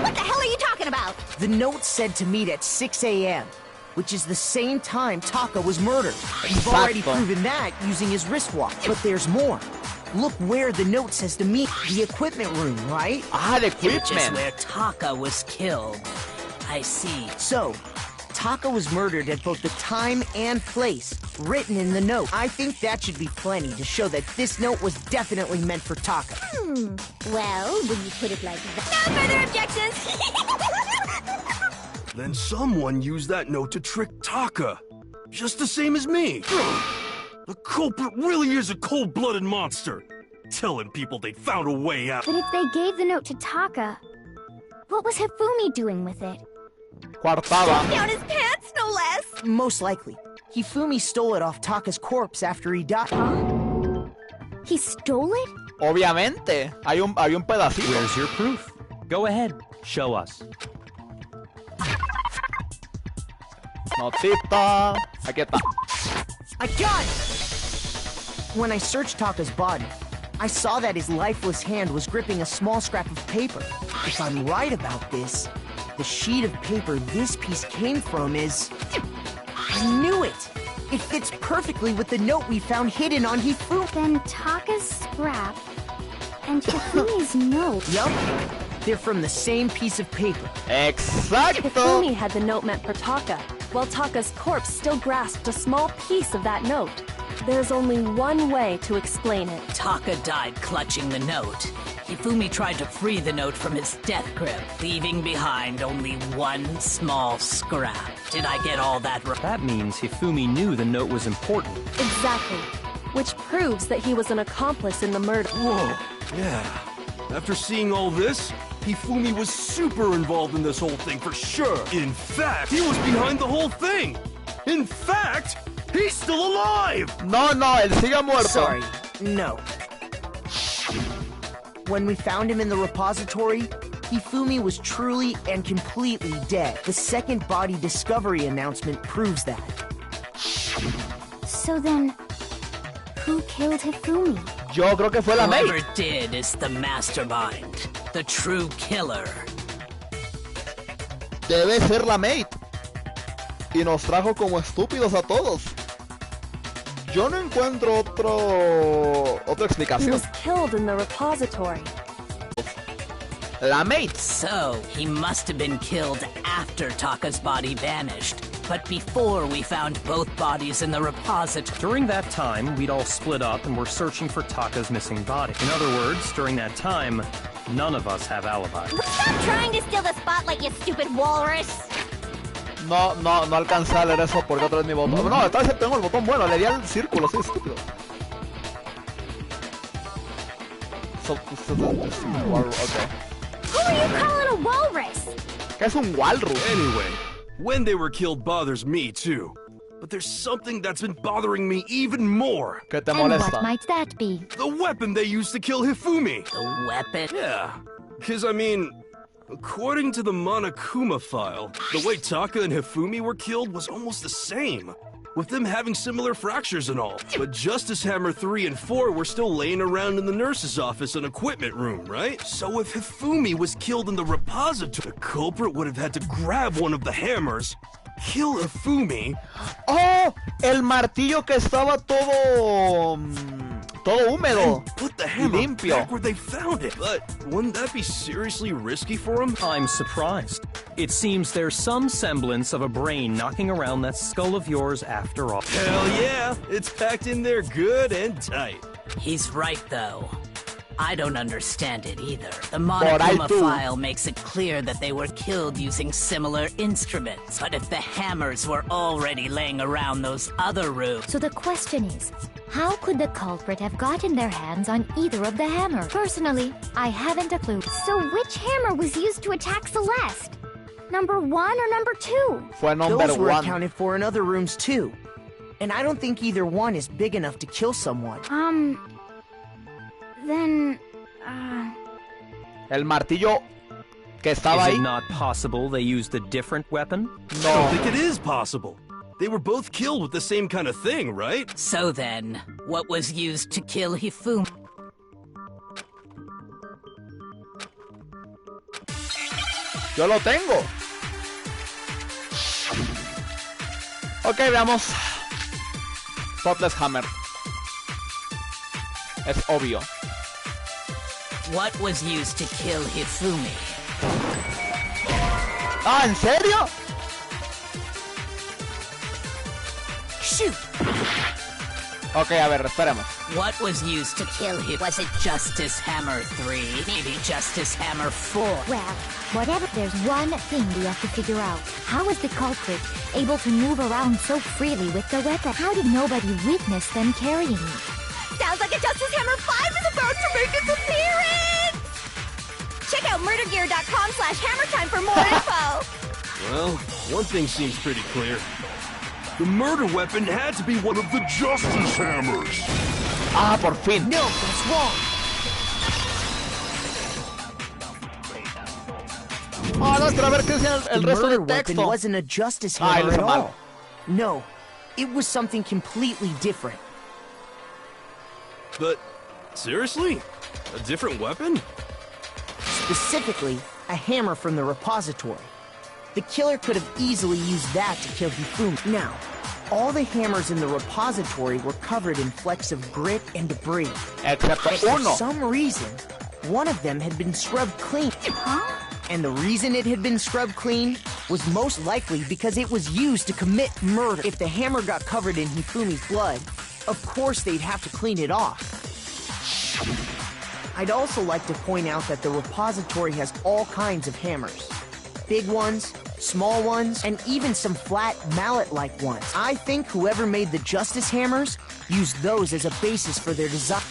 Speaker 6: What the hell are you talking about?
Speaker 4: The note said to meet at 6 a.m., which is the same time Taka was murdered. We've already proven that using his wristwatch. But there's more. Look where the note says to meet. The equipment room, right?
Speaker 1: Ah, the
Speaker 5: Which is
Speaker 1: equipment.
Speaker 5: where Taka was killed. I see.
Speaker 4: So, Taka was murdered at both the time and place written in the note. I think that should be plenty to show that this note was definitely meant for Taka.
Speaker 6: Well, when you put it like that... No further objections!
Speaker 7: Then someone used that note to trick Taka. Just the same as me. The culprit really is a cold-blooded monster. Telling people they found a way out.
Speaker 8: But if they gave the note to Taka, what was Hifumi doing with it?
Speaker 1: Coartada.
Speaker 6: Down his pants, no less!
Speaker 4: Most likely, Hifumi stole it off Taka's corpse after he died.
Speaker 8: He stole it?
Speaker 1: Obviamente. Hay un pedacito.
Speaker 2: Where's your proof? Go ahead, show us.
Speaker 1: Notita. Aquí está.
Speaker 4: I got it! When I searched Taka's body, I saw that his lifeless hand was gripping a small scrap of paper. If I'm right about this, the sheet of paper this piece came from is... I knew it! It fits perfectly with the note we found hidden on Hifumi.
Speaker 8: Then Taka's scrap and Hifumi's note.
Speaker 4: Yup. They're from the same piece of paper.
Speaker 1: Exacto.
Speaker 9: Hifumi had the note meant for Taka, while Taka's corpse still grasped a small piece of that note. There's only one way to explain it.
Speaker 5: Taka died clutching the note. Hifumi tried to free the note from his death grip, leaving behind only one small scrap. Did I get all that right?
Speaker 2: That means Hifumi knew the note was important.
Speaker 9: Exactly. Which proves that he was an accomplice in the murder.
Speaker 7: Whoa, yeah. After seeing all this, Hifumi was super involved in this whole thing for sure. In fact, he was behind the whole thing. In fact, he's still alive!
Speaker 1: No, él sigue muerto.
Speaker 4: Sorry, no. When we found him in the repository, Hifumi was truly and completely dead. The second body discovery announcement proves that.
Speaker 8: So then, who killed Hifumi?
Speaker 1: Yo creo que fue la
Speaker 5: Whoever
Speaker 1: May.
Speaker 5: did is the mastermind, the true killer.
Speaker 1: Debe ser la May. Y nos trajo como estúpidos a todos. Yo no encuentro otra
Speaker 9: He
Speaker 1: explicación.
Speaker 9: was killed in the repository.
Speaker 1: La May.
Speaker 5: So, he must have been killed after Taka's body vanished, but before we found both bodies in the repository.
Speaker 2: During that time, we'd all split up and were searching for Taka's missing body. In other words, during that time, none of us have alibis.
Speaker 6: Stop trying to steal the spotlight, you stupid walrus!
Speaker 1: No alcancé a leer eso porque otra vez mi botón. No, esta vez tengo el botón bueno, le di al círculo, soy estúpido. Okay.
Speaker 6: Who are you calling a walrus?
Speaker 1: ¿Qué es un walrus?
Speaker 7: Anyway, when they were killed bothers me too. But there's something that's been bothering me even more.
Speaker 1: ¿Qué te
Speaker 8: And
Speaker 1: molesta?
Speaker 8: what might that be?
Speaker 7: The weapon they used to kill Hifumi.
Speaker 5: The weapon?
Speaker 7: Yeah, because I mean, according to the Monokuma file, the way Taka and Hifumi were killed was almost the same, with them having similar fractures and all. But Justice Hammer 3 and 4 were still laying around in the nurse's office and equipment room, right? So if Hifumi was killed in the repository, the culprit would have had to grab one of the hammers, kill Hifumi,
Speaker 1: Oh, ¡Oh! El martillo que estaba todo húmedo
Speaker 7: Put the
Speaker 1: y
Speaker 7: hammer
Speaker 1: limpio.
Speaker 7: back where they found it. But wouldn't that be seriously risky for him?
Speaker 2: I'm surprised. It seems there's some semblance of a brain knocking around that skull of yours after all.
Speaker 7: Hell yeah! It's packed in there good and tight.
Speaker 5: He's right, though. I don't understand it either. The
Speaker 1: But I
Speaker 5: Monokuma
Speaker 1: do.
Speaker 5: file makes it clear that they were killed using similar instruments. But if the hammers were already laying around those other rooms...
Speaker 8: So the question is, how could the culprit have gotten their hands on either of the hammers? Personally, I haven't a clue.
Speaker 3: So which hammer was used to attack Celeste? Number 1 or number 2?
Speaker 1: Fue number
Speaker 4: Those were
Speaker 1: 1.
Speaker 4: accounted for in other rooms too. And I don't think either one is big enough to kill someone.
Speaker 3: Then,
Speaker 1: El martillo que estaba
Speaker 2: Is
Speaker 1: ahí.
Speaker 2: it not possible they used a different weapon?
Speaker 7: I don't think it is possible. They were both killed with the same kind of thing, right?
Speaker 5: So then, what was used to kill Hifumi?
Speaker 1: Yo lo tengo. Ok, veamos. Spotless Hammer. Es obvio.
Speaker 5: What was used to kill Hifumi?
Speaker 1: Ah, ¿en serio?
Speaker 4: Shoot!
Speaker 1: Ok, a ver, esperemos.
Speaker 5: What was used to kill him? Was it Justice Hammer 3? Maybe Justice Hammer 4?
Speaker 8: Well, whatever, there's one thing we have to figure out. How was the culprit able to move around so freely with the weapon? How did nobody witness them carrying it?
Speaker 6: Sounds like a Justice Hammer 5 is about to make its appearance! Check out murdergear.com/hammertime for more info!
Speaker 7: Well, one thing seems pretty clear. The murder weapon had to be one of the Justice Hammers.
Speaker 1: Ah, por fin.
Speaker 4: No, that's wrong.
Speaker 1: Ah, no, pero a ver qué decía el
Speaker 4: The
Speaker 1: resto
Speaker 4: murder
Speaker 1: del
Speaker 4: weapon
Speaker 1: texto.
Speaker 4: wasn't a justice
Speaker 1: Ah, él
Speaker 4: hammer at
Speaker 1: hizo mal.
Speaker 4: all. No, it was something completely different.
Speaker 7: But, seriously? A different weapon?
Speaker 4: Specifically, a hammer from the repository. The killer could have easily used that to kill Hifumi. Now, all the hammers in the repository were covered in flecks of grit and debris.
Speaker 1: Excepto
Speaker 4: But for
Speaker 1: uno.
Speaker 4: some reason, one of them had been scrubbed clean. And the reason it had been scrubbed clean was most likely because it was used to commit murder. If the hammer got covered in Hifumi's blood, of course they'd have to clean it off. I'd also like to point out that the repository has all kinds of hammers. Big ones, small ones, and even some flat mallet-like ones. I think whoever made the Justice Hammers used those as a basis for their design.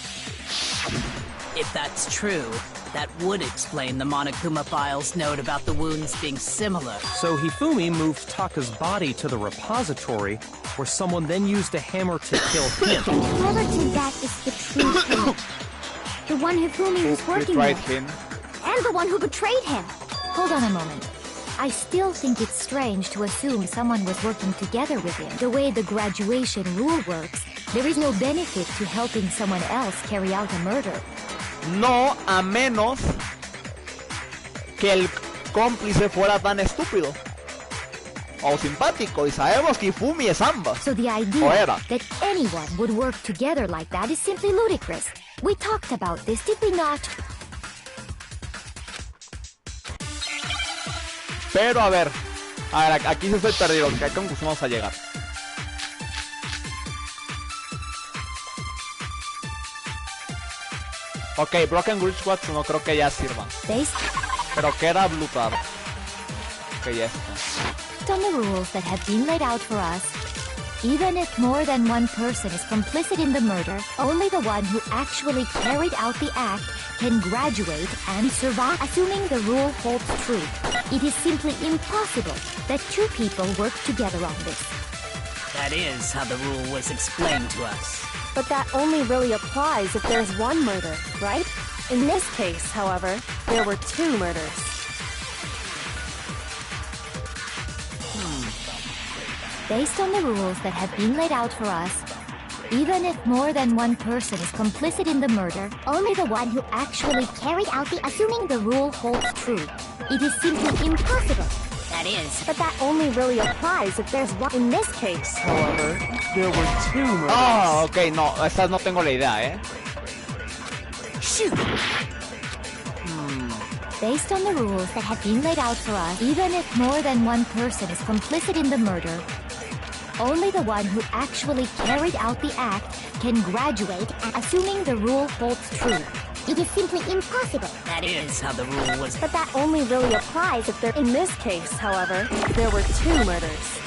Speaker 5: If that's true, that would explain the Monokuma file's note about the wounds being similar.
Speaker 2: So Hifumi moved Taka's body to the repository, where someone then used a hammer to kill him.
Speaker 3: whoever did that is the true killer. The one Hifumi was working
Speaker 1: Betrayed
Speaker 3: with.
Speaker 1: him.
Speaker 3: And the one who betrayed him.
Speaker 8: Hold on a moment. I still think it's strange to assume someone was working together with him. The way the graduation rule works, there is no benefit to helping someone else carry out a murder.
Speaker 1: No, a menos que el cómplice fuera tan estúpido o simpático, y sabemos que Hifumi es ambas.
Speaker 8: So the idea
Speaker 1: O era.
Speaker 8: that anyone would work together like that is simply ludicrous. We talked about this, did we not?
Speaker 1: Pero a ver, aquí sí estoy perdido. ¿A qué conclusión vamos a llegar? Ok, Broken Bridge Watch no creo que ya sirva.
Speaker 8: Based
Speaker 1: Pero que era Blue Tar. Ok, ya está.
Speaker 8: on the rules that have been laid out for us, even if more than one person is complicit in the murder, only the one who actually carried out the act can graduate and survive. Assuming the rule holds true, it is simply impossible that two people work together on this.
Speaker 5: That is how the rule was explained to us.
Speaker 9: But that only really applies if there's one murder, right? In this case, however, there were two murders.
Speaker 8: Based on the rules that have been laid out for us, even if more than one person is complicit in the murder, only the one who actually carried out the... Assuming the rule holds true, it is simply impossible
Speaker 5: That is.
Speaker 9: But that only really applies if there's one. In this case, however, there were 2 murders.
Speaker 1: Ah, ok, no, esta no tengo la idea,
Speaker 4: Shoot!
Speaker 8: Based on the rules that have been laid out for us, even if more than one person is complicit in the murder, only the one who actually carried out the act can graduate, assuming the rule holds true.
Speaker 3: It is simply impossible.
Speaker 5: That is how the rule was.
Speaker 9: But that only really applies if there. In this case, however, there were 2 murders.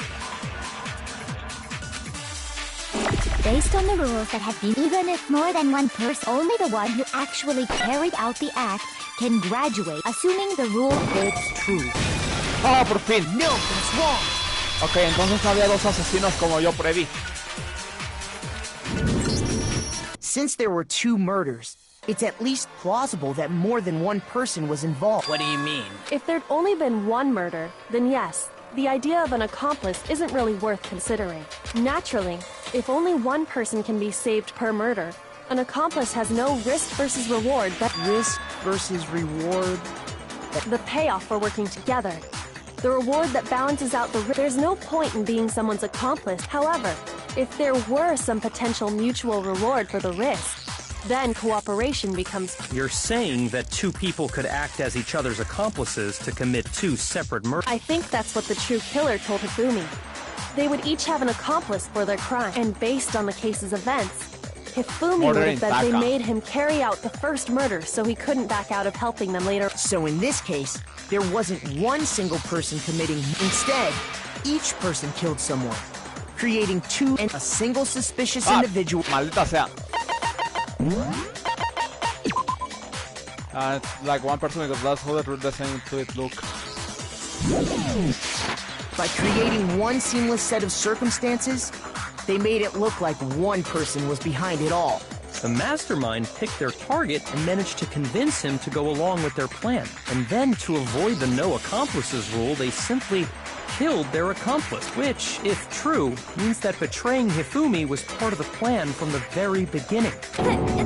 Speaker 8: Based on the rules that have been, even if more than one person, only the one who actually carried out the act can graduate, assuming the rule holds true.
Speaker 1: Ah, por fin.
Speaker 4: No, that's wrong.
Speaker 1: Ok, entonces había 2 asesinos como yo preví.
Speaker 4: Since there were 2 murders, it's at least plausible that more than one person was involved.
Speaker 5: What do you mean?
Speaker 9: If there'd only been 1 murder, then yes, the idea of an accomplice isn't really worth considering. Naturally, if only 1 person can be saved per murder, an accomplice has no risk versus reward that
Speaker 4: Risk versus reward.
Speaker 9: the payoff for working together. The reward that balances out the risk. There's no point in being someone's accomplice. However, if there were some potential mutual reward for the risk, then cooperation becomes...
Speaker 2: You're saying that 2 people could act as each other's accomplices to commit 2 separate murders?
Speaker 9: I think that's what the true killer told Hifumi. They would each have an accomplice for their crime, and based on the case's events, Hifumi would have bet they made him carry out the first murder so he couldn't back out of helping them later.
Speaker 4: So in this case, there wasn't one single person committing. Instead, each person killed someone, creating 2 and a single suspicious individual.
Speaker 1: Maldita sea. Like one person with a glass hooded the same to it look.
Speaker 4: By creating one seamless set of circumstances, they made it look like one person was behind it all.
Speaker 2: The mastermind picked their target and managed to convince him to go along with their plan. And then, to avoid the no accomplices rule, they simply killed their accomplice, which, if true, means that betraying Hifumi was part of the plan from the very beginning.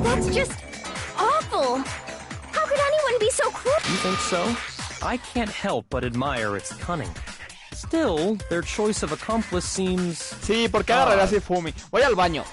Speaker 3: That's just awful. How could anyone be so cruel?
Speaker 2: You think so? I can't help but admire its cunning. Still, their choice of accomplice seems...
Speaker 1: Sí, ¿por qué agarraré así Hifumi? Voy al baño.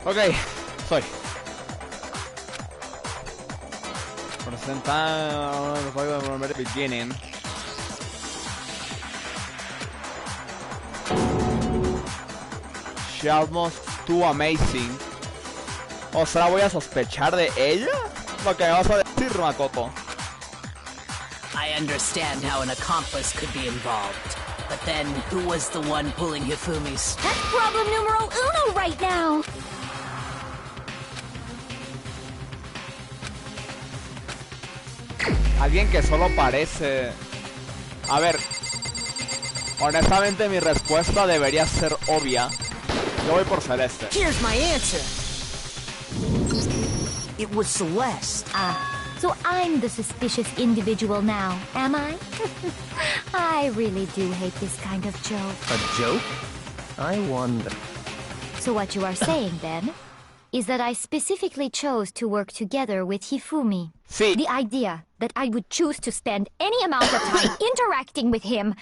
Speaker 1: Ok, soy. Presenta beginning. She almost too amazing. O sea, voy a sospechar de ella. Lo que me vas a decir, Makoto.
Speaker 5: I understand how an accomplice could be involved. But then, who was the one pulling Hifumi's...
Speaker 3: That's problem numero uno right now!
Speaker 1: Alguien que solo parece... A ver... Honestamente mi respuesta debería ser obvia. Yo voy por Celeste.
Speaker 4: Here's my answer. It was Celeste.
Speaker 8: So I'm the suspicious individual now, am I? I really do hate this kind of joke.
Speaker 2: A joke? I wonder.
Speaker 8: So what you are saying, then, is that I specifically chose to work together with Hifumi.
Speaker 1: Sí.
Speaker 8: The idea that I would choose to spend any amount of time interacting with him.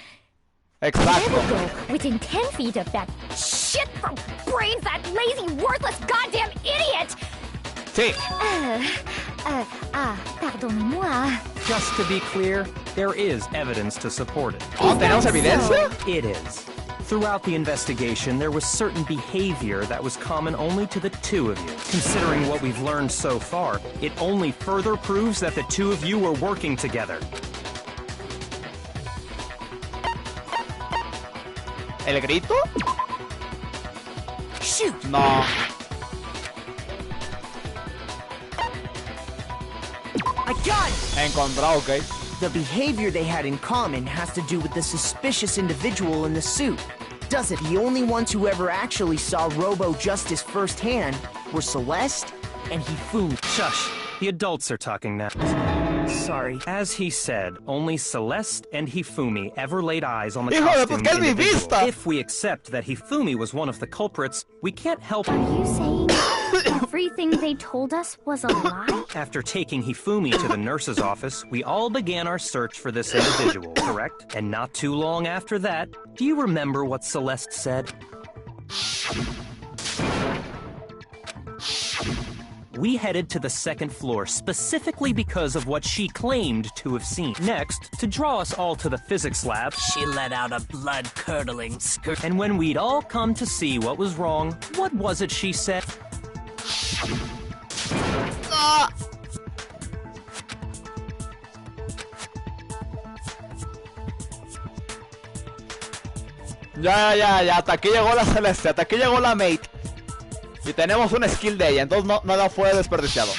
Speaker 1: Exacto.
Speaker 8: Never go within 10 feet of that shit from brains, that lazy, worthless, goddamn idiot!
Speaker 1: Sí.
Speaker 8: Pardonnez-moi.
Speaker 2: Just to be clear, there is evidence to support it.
Speaker 1: Oh, ¿tenemos evidencia?
Speaker 2: It is. Throughout the investigation, there was certain behavior that was common only to the two of you. Considering what we've learned so far, it only further proves that the two of you were working together.
Speaker 1: ¿El grito?
Speaker 4: Shoot!
Speaker 1: No.
Speaker 4: I got it!
Speaker 1: Encontrado, ok.
Speaker 4: The behavior they had in common has to do with the suspicious individual in the suit. Does it? The only ones who ever actually saw Robo-Justice firsthand were Celeste and Hifumi.
Speaker 2: Shush. The adults are talking now.
Speaker 4: Sorry.
Speaker 2: As he said, only Celeste and Hifumi ever laid eyes on the
Speaker 1: Hijo de
Speaker 2: costume
Speaker 1: puta, es mi
Speaker 2: individual.
Speaker 1: vista.
Speaker 2: If we accept that Hifumi was one of the culprits, we can't help...
Speaker 3: Are you saying everything they told us was a lie?
Speaker 2: After taking Hifumi to the nurse's office, we all began our search for this individual, correct? And not too long after that, do you remember what Celeste said? We headed to the second floor specifically because of what she claimed to have seen. Next, to draw us all to the physics lab,
Speaker 5: She let out a blood-curdling scream.
Speaker 2: and when we'd all come to see what was wrong, what was it she said?
Speaker 1: Ya, hasta aquí llegó la Celeste, hasta aquí llegó la mate. Y tenemos un skill de ella, entonces nada fue desperdiciado.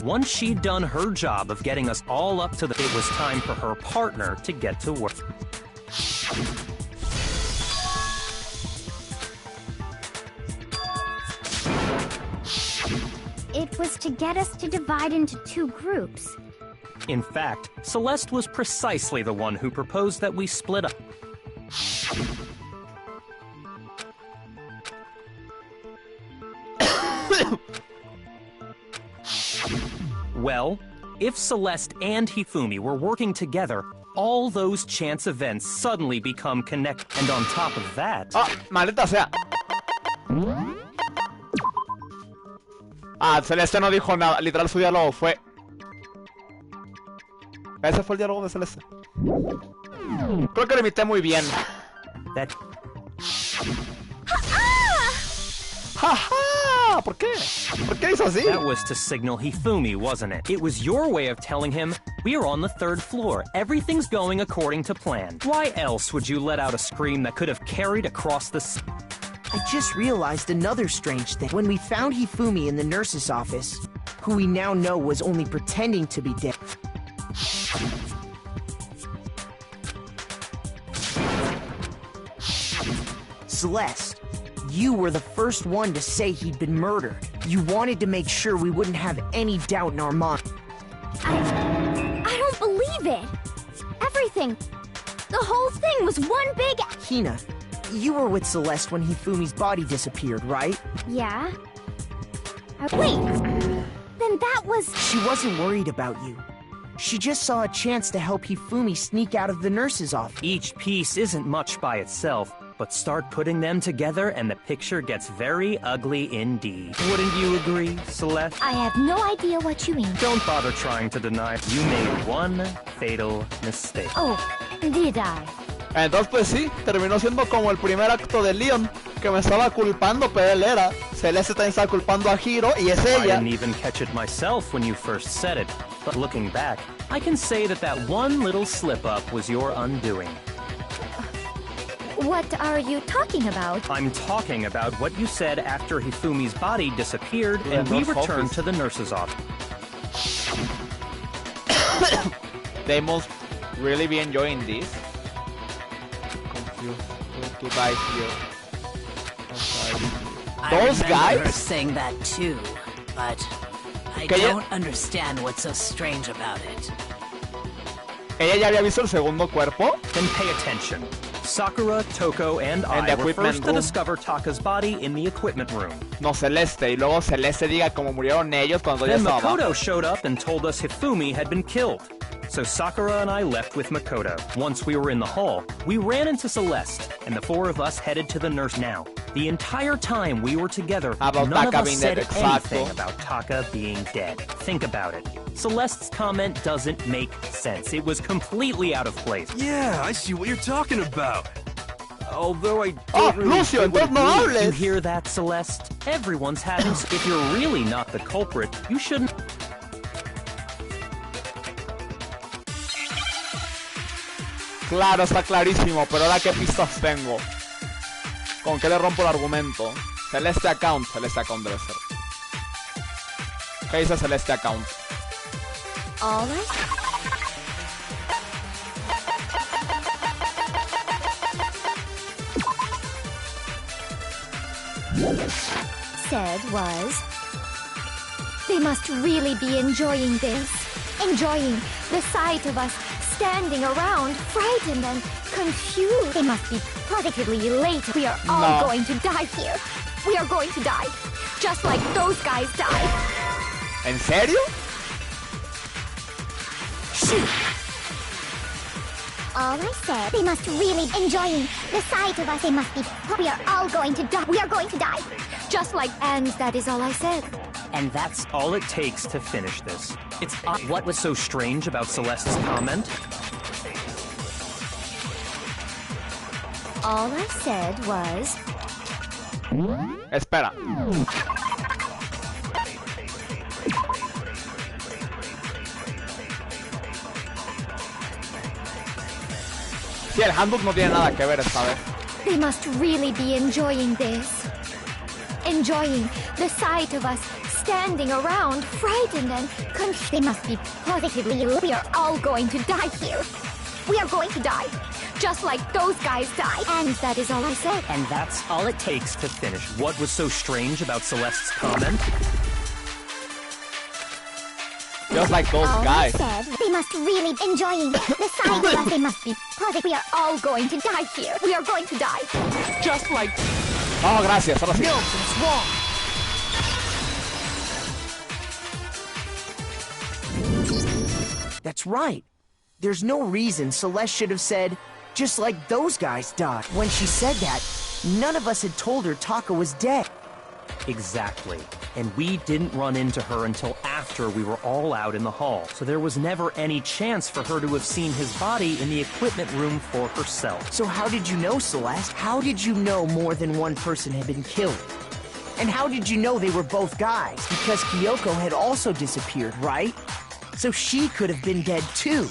Speaker 2: Once she'd done her job of getting us all up to the... It was time for her partner to get to work.
Speaker 3: It was to get us to divide into two groups.
Speaker 2: In fact, Celeste was precisely the one who proposed that we split up. Well, if Celeste and Hifumi were working together, all those chance events suddenly become connected. And on top of that...
Speaker 1: Ah, maldita sea. Ah, Celeste no dijo nada, literal su diálogo fue... Ese fue el diálogo de Celeste. Creo que lo imité muy bien.
Speaker 2: That...
Speaker 1: ¡Jaja! ¿Por qué? ¿Por qué hizo así?
Speaker 2: That was to signal Hifumi, wasn't it? It was your way of telling him, we're on the third floor. Everything's going according to plan. Why else would you let out a scream that could have carried across the...
Speaker 4: I just realized another strange thing. When we found Hifumi in the nurse's office, who we now know was only pretending to be dead. Celeste, you were the first one to say he'd been murdered. You wanted to make sure we wouldn't have any doubt in our mind.
Speaker 3: I don't believe it. Everything, the whole thing was one big...
Speaker 4: Hina, you were with Celeste when Hifumi's body disappeared, right?
Speaker 3: Yeah? Wait, then that was...
Speaker 4: She wasn't worried about you. She just saw a chance to help Hifumi sneak out of the nurse's office.
Speaker 2: Each piece isn't much by itself, But start putting them together and the picture gets very ugly indeed. Wouldn't you agree, Celeste?
Speaker 8: I have no idea what you mean.
Speaker 2: Don't bother trying to deny. You made one fatal mistake.
Speaker 8: Oh, did I?
Speaker 1: Entonces pues sí, terminó siendo como el primer acto de Leon, que me estaba culpando, pero él era. Celeste también estaba culpando a Hiro y es
Speaker 2: I
Speaker 1: ella.
Speaker 2: didn't even catch it myself when you first said it, but looking back, I can say that one little slip-up was your undoing.
Speaker 8: What are you talking about?
Speaker 2: I'm talking about what you said after Hifumi's body disappeared and we returned to the nurse's office.
Speaker 1: They must really be enjoying this. Confused to die here. Those
Speaker 5: I remember
Speaker 1: guys?
Speaker 5: her saying that too, but I don't understand what's so strange about it.
Speaker 1: ¿Ella ya había visto el segundo cuerpo?
Speaker 2: Then pay attention. Sakura, Toko, and I were first to discover Taka's body in the equipment room.
Speaker 1: No, Celeste, y luego Celeste diga cómo murieron ellos cuando ya
Speaker 2: Then
Speaker 1: estaba abajo.
Speaker 2: Makoto showed up and told us Hifumi had been killed. So Sakura and I left with Makoto. Once we were in the hall, we ran into Celeste, and the four of us headed to the nurse now. The entire time we were together,
Speaker 1: About
Speaker 2: none
Speaker 1: Taka
Speaker 2: of us
Speaker 1: being
Speaker 2: said
Speaker 1: dead, exacto.
Speaker 2: anything about Taka being dead. Think about it. Celeste's comment doesn't make sense. It was completely out of place.
Speaker 7: Yeah, I see what you're talking about. Although I don't really
Speaker 1: Lucio,
Speaker 7: get what
Speaker 1: entonces no
Speaker 7: it means.
Speaker 2: You
Speaker 1: hables.
Speaker 2: hear that, Celeste? Everyone's having... If you're really not the culprit, you shouldn't...
Speaker 1: Claro, está clarísimo, pero ahora qué pistas tengo. ¿Con qué le rompo el argumento? Celeste account debe ser. ¿Qué dice Celeste account?
Speaker 8: All right. Said was, they must really be enjoying this. Enjoying the sight of us standing around, frightened and confused. They must be positively elated. We are all going to die here. We are going to die. Just like those guys died.
Speaker 1: ¿En serio?
Speaker 8: Shoot! All I said, they must really enjoying the sight of us. They must be. We are all going to die. We are going to die. Just like, and that is all I said.
Speaker 2: And that's all it takes to finish this. It's what was so strange about Celeste's comment?
Speaker 8: All I said was...
Speaker 1: Espera. Sí, el handbook no tiene nada que ver esta vez.
Speaker 8: They must really be enjoying this. Enjoying the sight of us standing around, frightened and confused. They must be positively. We are all going to die here. We are going to die. Just like those guys died. And that is all I said.
Speaker 2: And that's all it takes to finish. What was so strange about Celeste's comment?
Speaker 1: Just like those
Speaker 8: all
Speaker 1: guys.
Speaker 8: I said, they must really enjoying the sight of us. They must be positive. We are all going to die here. We are going to die. Just like...
Speaker 1: Oh, gracias. Ahora sí.
Speaker 4: No, it's wrong. That's right. There's no reason Celeste should have said, just like those guys died. When she said that, none of us had told her Taka was dead.
Speaker 2: Exactly. And we didn't run into her until after we were all out in the hall. So there was never any chance for her to have seen his body in the equipment room for herself.
Speaker 4: So how did you know, Celeste? How did you know more than one person had been killed? And how did you know they were both guys? Because Kyoko had also disappeared, right? So she could have been dead too.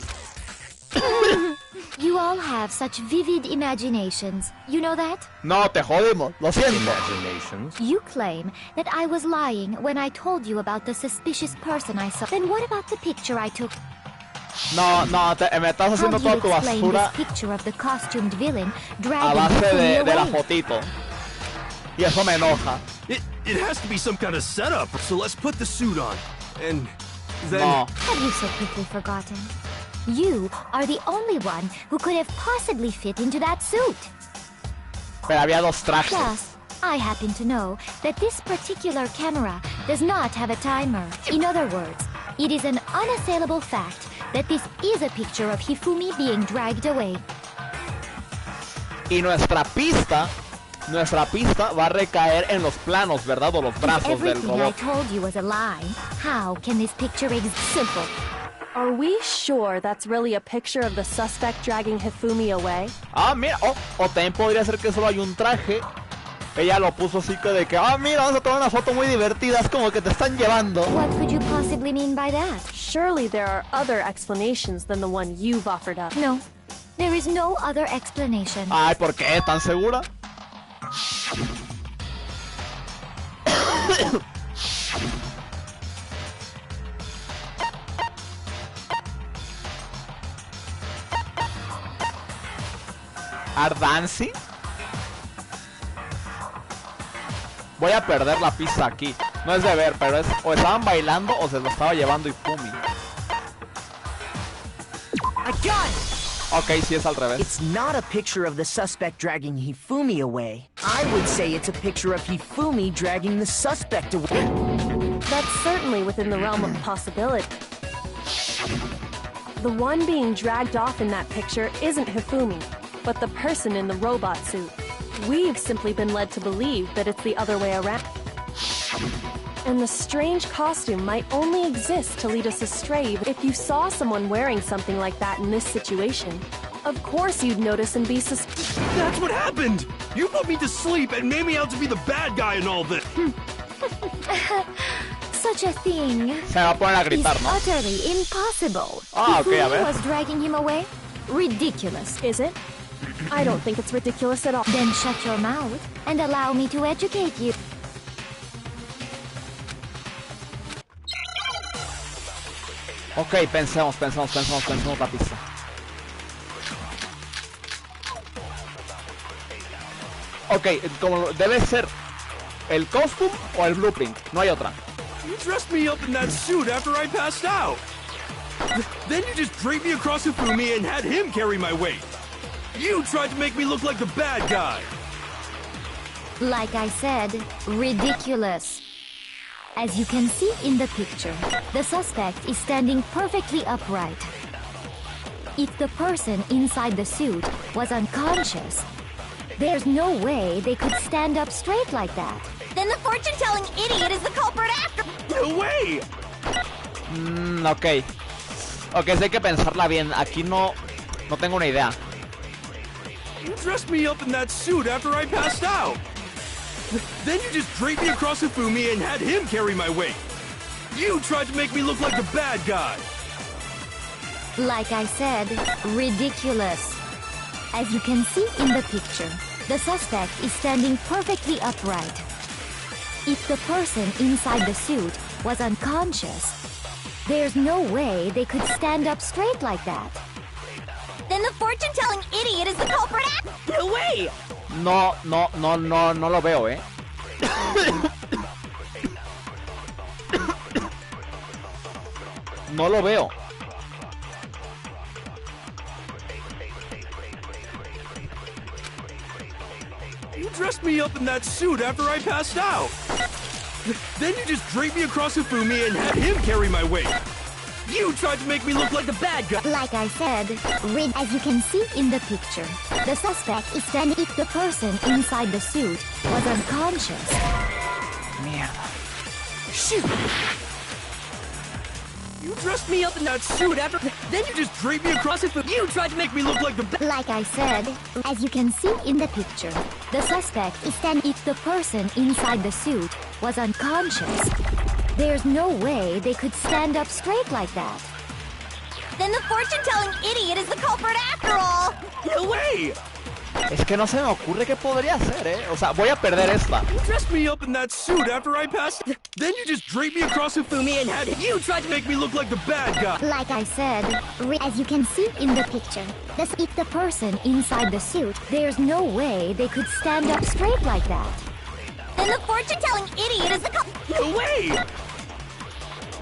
Speaker 8: You all have such vivid imaginations. You know that?
Speaker 1: No, te jodimos. Lo siento.
Speaker 2: Imaginations.
Speaker 8: You claim that I was lying when I told you about the suspicious person I saw. Then what about the picture I took?
Speaker 1: No, me estás
Speaker 8: How
Speaker 1: haciendo
Speaker 8: do you
Speaker 1: toda tu
Speaker 8: explain
Speaker 1: basura
Speaker 8: this picture of the costumed villain
Speaker 1: a
Speaker 8: dragging
Speaker 1: base
Speaker 8: Hifumi
Speaker 1: de la
Speaker 8: away?
Speaker 1: fotito. Y eso me enoja.
Speaker 7: It has to be some kind of setup. So let's put the suit on. And then...
Speaker 1: No.
Speaker 8: Have you so quickly forgotten? You are the only one who could have possibly fit into that suit.
Speaker 1: Pero había dos trajes.
Speaker 8: Plus, I happen to know that this particular camera does not have a timer. In other words, it is an unassailable fact that this is a picture of Hifumi being dragged away.
Speaker 1: Y nuestra pista va a recaer en los planos, ¿verdad? O los brazos del
Speaker 8: Everything I
Speaker 1: robot.
Speaker 8: told you was a lie. How can this picture exist?
Speaker 9: Simple. Are we sure that's really a picture of the suspect dragging Hifumi away?
Speaker 1: Ah, mira, o también podría ser que solo hay un traje. Ella lo puso así que de que, mira, vamos a tomar una foto muy divertida, es como que te están llevando.
Speaker 8: What could you possibly mean by that?
Speaker 9: Surely there are other explanations than the one you've offered up.
Speaker 8: No, there is no other explanation.
Speaker 1: Ay, ¿por qué? ¿Tan segura? ¿Are dancing? Voy a perder la pista aquí. No es de ver, pero es o estaban bailando o se lo estaba llevando Hifumi.
Speaker 4: I got it!
Speaker 1: Ok, sí es al revés.
Speaker 4: It's not a picture of the suspect dragging Hifumi away. I would say it's a picture of Hifumi dragging the suspect away.
Speaker 9: That's certainly within the realm of possibility. The one being dragged off in that picture isn't Hifumi, but the person in the robot suit. We've simply been led to believe that it's the other way around. And the strange costume might only exist to lead us astray. If you saw someone wearing something like that in this situation, of course you'd notice and be suspicious.
Speaker 7: That's what happened! You put me to sleep and made me out to be the bad guy in all this!
Speaker 8: Such a thing
Speaker 1: Se va a poner a
Speaker 8: is
Speaker 1: gritar, ¿no?
Speaker 8: utterly impossible.
Speaker 1: Ah, ok, a ver.
Speaker 8: Hifumi was dragging him away? Ridiculous.
Speaker 9: Is it? I don't think it's ridiculous at all.
Speaker 8: Then shut your mouth and allow me to educate you.
Speaker 1: Ok, pensemos la pista. Ok, como debe ser el costume o el blueprint, no hay otra.
Speaker 7: You dressed me up in that suit after I passed out! Then you just draped me across Hifumi and had him carry my weight! You tried to make me look like the bad guy!
Speaker 8: Like I said, ridiculous. As you can see in the picture, the suspect is standing perfectly upright. If the person inside the suit was unconscious, there's no way they could stand up straight like that.
Speaker 6: Then the fortune-telling idiot is the culprit after.
Speaker 7: No way!
Speaker 1: Ok. Ok, sí hay que pensarla bien. Aquí no tengo una idea.
Speaker 7: You dressed me up in that suit after I passed out! Then you just draped me across Hifumi and had him carry my weight! You tried to make me look like the bad guy!
Speaker 8: Like I said, ridiculous. As you can see in the picture, the suspect is standing perfectly upright. If the person inside the suit was unconscious, there's no way they could stand up straight like that.
Speaker 6: Then the fortune-telling idiot is the culprit after.
Speaker 10: No way!
Speaker 1: No lo veo, No lo veo.
Speaker 7: You dressed me up in that suit after I passed out! Then you just draped me across Hifumi and had him carry my weight! You tried to make me look like the bad guy!
Speaker 8: Like I said, as you can see in the picture, the suspect is standing if the person inside the suit was unconscious.
Speaker 4: Shoot!
Speaker 7: You dressed me up in that suit after... Then you just draped me across Hifumi! You tried to make me look like the bad...
Speaker 8: Like I said, as you can see in the picture, the suspect is standing if the person inside the suit was unconscious. There's no way they could stand up straight like that.
Speaker 6: Then the fortune-telling idiot is the culprit after all.
Speaker 7: No way!
Speaker 1: Es que no se me ocurre qué podría ser, O sea, voy a perder esta.
Speaker 7: You dressed me up in that suit after I passed... Then you just draped me across Hifumi and had... You tried to make me look like the bad guy!
Speaker 8: Like I said, as you can see in the picture, if the person inside the suit, there's no way they could stand up straight like that.
Speaker 6: Then the fortune-telling idiot is the
Speaker 7: No way!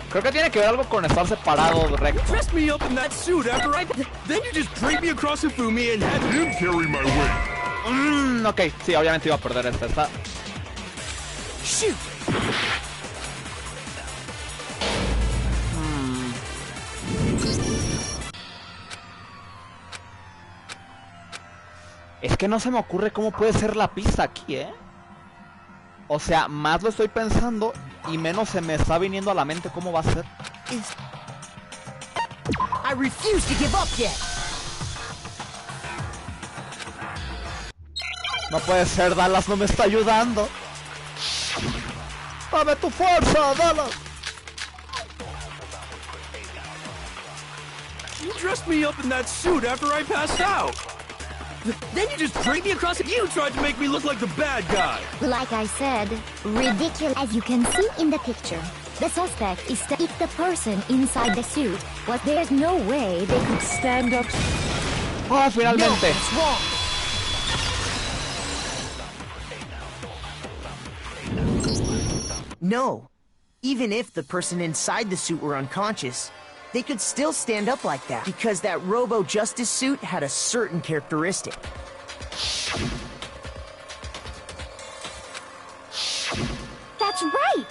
Speaker 1: Creo que tiene que ver algo con estar separado recto.
Speaker 7: Dressed me up in that suit after I... Then you just draped me across Hifumi and had him carry my weight!
Speaker 1: Ok, sí, obviamente iba a perder esta.
Speaker 4: Shoot!
Speaker 1: Es que no se me ocurre cómo puede ser la pista aquí, ¿eh? O sea, más lo estoy pensando y menos se me está viniendo a la mente cómo va a ser.
Speaker 4: I refuse to give up yet.
Speaker 1: No puede ser, Dallas no me está ayudando. ¡Dame tu fuerza, Dallas!
Speaker 7: You dressed me up in that suit after I passed out. Then you just dragged me across and you tried to make me look like the bad guy.
Speaker 8: Like I said, ridiculous. As you can see in the picture, the suspect is if the person inside the suit was there's no way they could stand up.
Speaker 1: ¡Oh, finalmente!
Speaker 4: No. Even if the person inside the suit were unconscious, they could still stand up like that, because that Robo-Justice suit had a certain characteristic.
Speaker 3: That's right!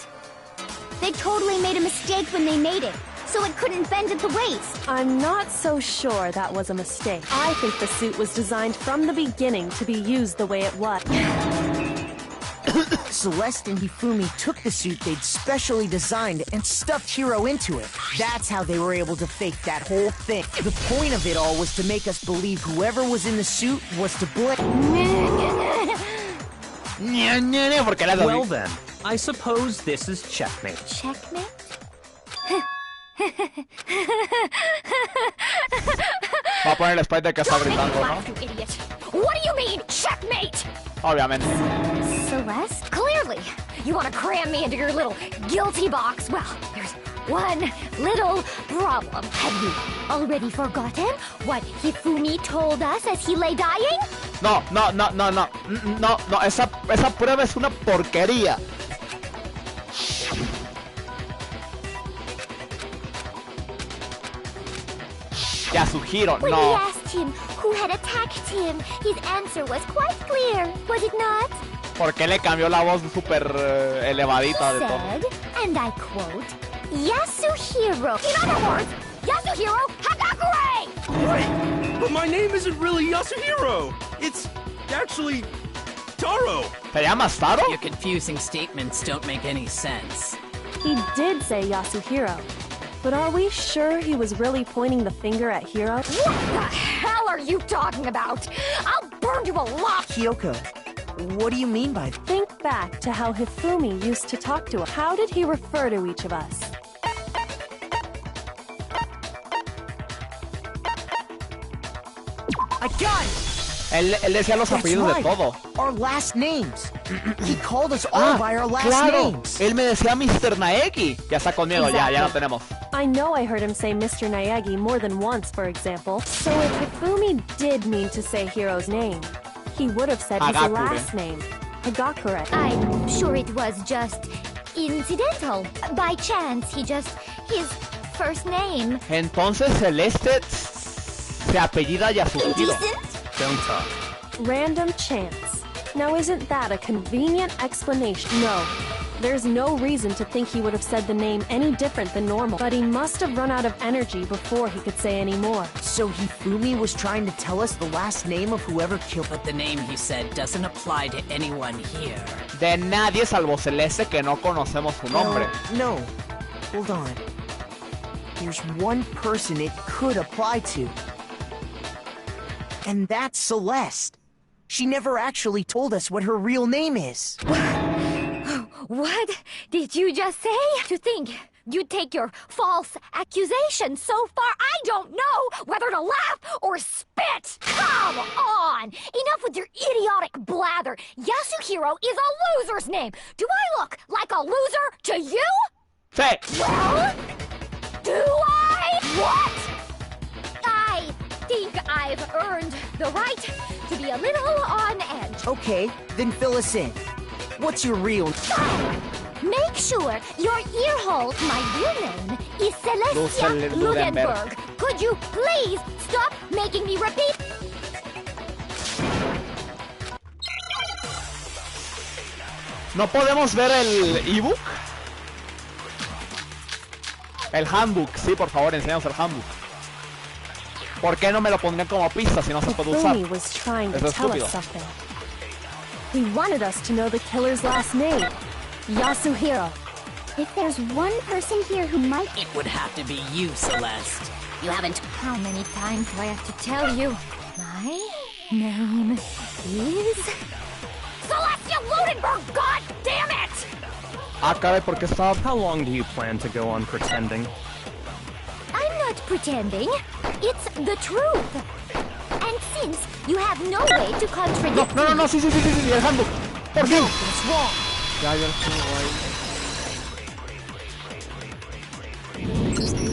Speaker 3: They totally made a mistake when they made it, so it couldn't bend at the waist.
Speaker 9: I'm not so sure that was a mistake. I think the suit was designed from the beginning to be used the way it was.
Speaker 4: Celeste and Hifumi took the suit they'd specially designed and stuffed Hiro into it. That's how they were able to fake that whole thing. The point of it all was to make us believe whoever was in the suit was to blame.
Speaker 2: Well then, I suppose this is checkmate.
Speaker 3: Checkmate?
Speaker 1: Va a poner el sprite de que está gritando, ¿no?
Speaker 3: You idiot! What do you mean, checkmate?
Speaker 1: Obviamente.
Speaker 3: Celeste? Clearly! You want to cram me into your little guilty box? Well, there's one little problem.
Speaker 8: Have you already forgotten what Hifumi told us as he lay dying?
Speaker 1: No, esa prueba es una porquería. Yasuhiro,
Speaker 8: When
Speaker 1: no.
Speaker 8: we asked him who had attacked him, his answer was quite clear, was it not?
Speaker 1: ¿Por qué le cambió la voz súper elevadita de todo?
Speaker 8: Said, and I quote, Yasuhiro.
Speaker 3: In other words, Yasuhiro Hagakure!
Speaker 7: Wait, but my name isn't really Yasuhiro. It's actually Taro.
Speaker 1: ¿Te llamas Taro?
Speaker 5: Your confusing statements don't make any sense.
Speaker 9: He did say Yasuhiro, but are we sure he was really pointing the finger at Hiro?
Speaker 3: What the hell are you talking about? I'll burn you alive!
Speaker 4: Kyoko, what do you mean by that?
Speaker 9: Think back to how Hifumi used to talk to us. How did he refer to each of us?
Speaker 4: I got it!
Speaker 1: Él decía los
Speaker 4: That's
Speaker 1: apellidos
Speaker 4: right.
Speaker 1: de todo.
Speaker 4: Our last names. He called us all by our last
Speaker 1: claro.
Speaker 4: names.
Speaker 1: Él me decía Mr. Naegi. Ya está conmigo, ya lo tenemos.
Speaker 9: I know I heard him say Mr. Naegi more than once, for example. So if Hifumi did mean to say Hiro's name, he would have said his
Speaker 1: Hagakure.
Speaker 9: last name, Hagakure.
Speaker 8: I'm sure it was just incidental. By chance, his first name.
Speaker 1: Entonces Celeste se apellida Yasuhiro.
Speaker 3: Indecent?
Speaker 2: Don't talk.
Speaker 9: Random chance. Now isn't that a convenient explanation? No. There's no reason to think he would have said the name any different than normal. But he must have run out of energy before he could say any more.
Speaker 4: So Hifumi was trying to tell us the last name of whoever killed
Speaker 5: But the name he said doesn't apply to anyone here.
Speaker 1: De nadie salvo Celeste que no conocemos su nombre.
Speaker 4: No. Hold on. There's one person it could apply to. And that's Celeste. She never actually told us what her real name is.
Speaker 3: What did you just say? To think you'd take your false accusation so far, I don't know whether to laugh or spit! Come on! Enough with your idiotic blather! Yasuhiro is a loser's name! Do I look like a loser to you?
Speaker 1: Sí.
Speaker 3: Well, do I? What? I think I've earned the right to be a little on edge.
Speaker 4: Okay, then fill us in. What's your real...
Speaker 3: Make sure your ear hole, my real name, is Celestia Ludenberg. Could you please stop making me repeat?
Speaker 1: ¿No podemos ver el ebook? El handbook, sí, por favor, enséñanos el handbook. ¿Por qué no me lo pondrían como pista si no se puede usar?
Speaker 9: Hifumi was trying to
Speaker 1: Es
Speaker 9: tell
Speaker 1: estúpido.
Speaker 9: us something. He wanted us to know the killer's last name, Yasuhiro.
Speaker 3: If there's one person here who might...
Speaker 5: It would have to be you, Celeste. You haven't...
Speaker 8: How many times do I have to tell you? My name is...
Speaker 6: Celestia Ludenberg, god damn it!
Speaker 1: Ah, caray, ¿por qué estaba...?
Speaker 2: How long do you plan to go on pretending?
Speaker 8: I'm not pretending. It's the truth. And since you have no way to contradict
Speaker 1: No, sí, el handbook. ¿Por qué?
Speaker 4: What's wrong?
Speaker 1: Ya lo tengo ahí.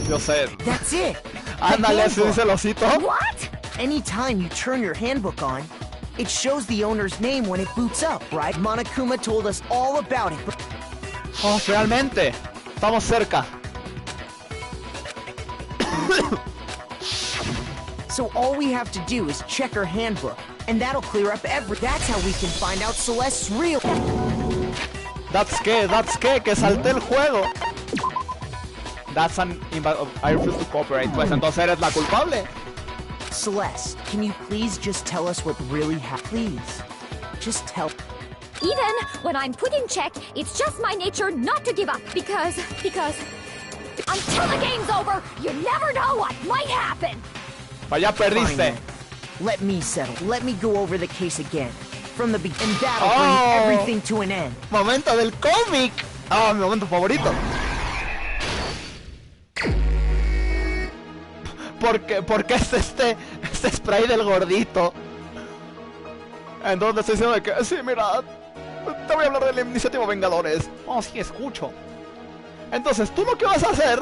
Speaker 1: Yo sé.
Speaker 4: That's it.
Speaker 1: Ándale,
Speaker 4: The
Speaker 1: así dice el osito.
Speaker 4: What? Anytime you turn your handbook on, it shows the owner's name when it boots up, right? Monokuma told us all about it, but
Speaker 1: Oh, realmente. Estamos cerca.
Speaker 4: so all we have to do is check her handbook, and that'll clear up That's how we can find out Celeste's real...
Speaker 1: That's que salté el juego. That's an... I refuse to cooperate. Pues entonces eres la culpable.
Speaker 4: Celeste, can you please just tell us what really happened? Please. Just tell...
Speaker 8: Even when I'm put in check, it's just my nature not to give up because
Speaker 6: Until the game's over, you never know what might happen!
Speaker 1: Vaya, perdiste.
Speaker 4: Fine, then. Let me settle. Let me go over the case again. From the beginning. And that'll
Speaker 1: Oh.
Speaker 4: bring everything to an end.
Speaker 1: Momento del cómic. Ah, mi momento favorito. Porque es este spray del gordito. Entonces estoy diciendo de que sí, mira, te voy a hablar de la iniciativa Vengadores. Oh, sí, escucho. Entonces, ¿tú lo que vas a hacer?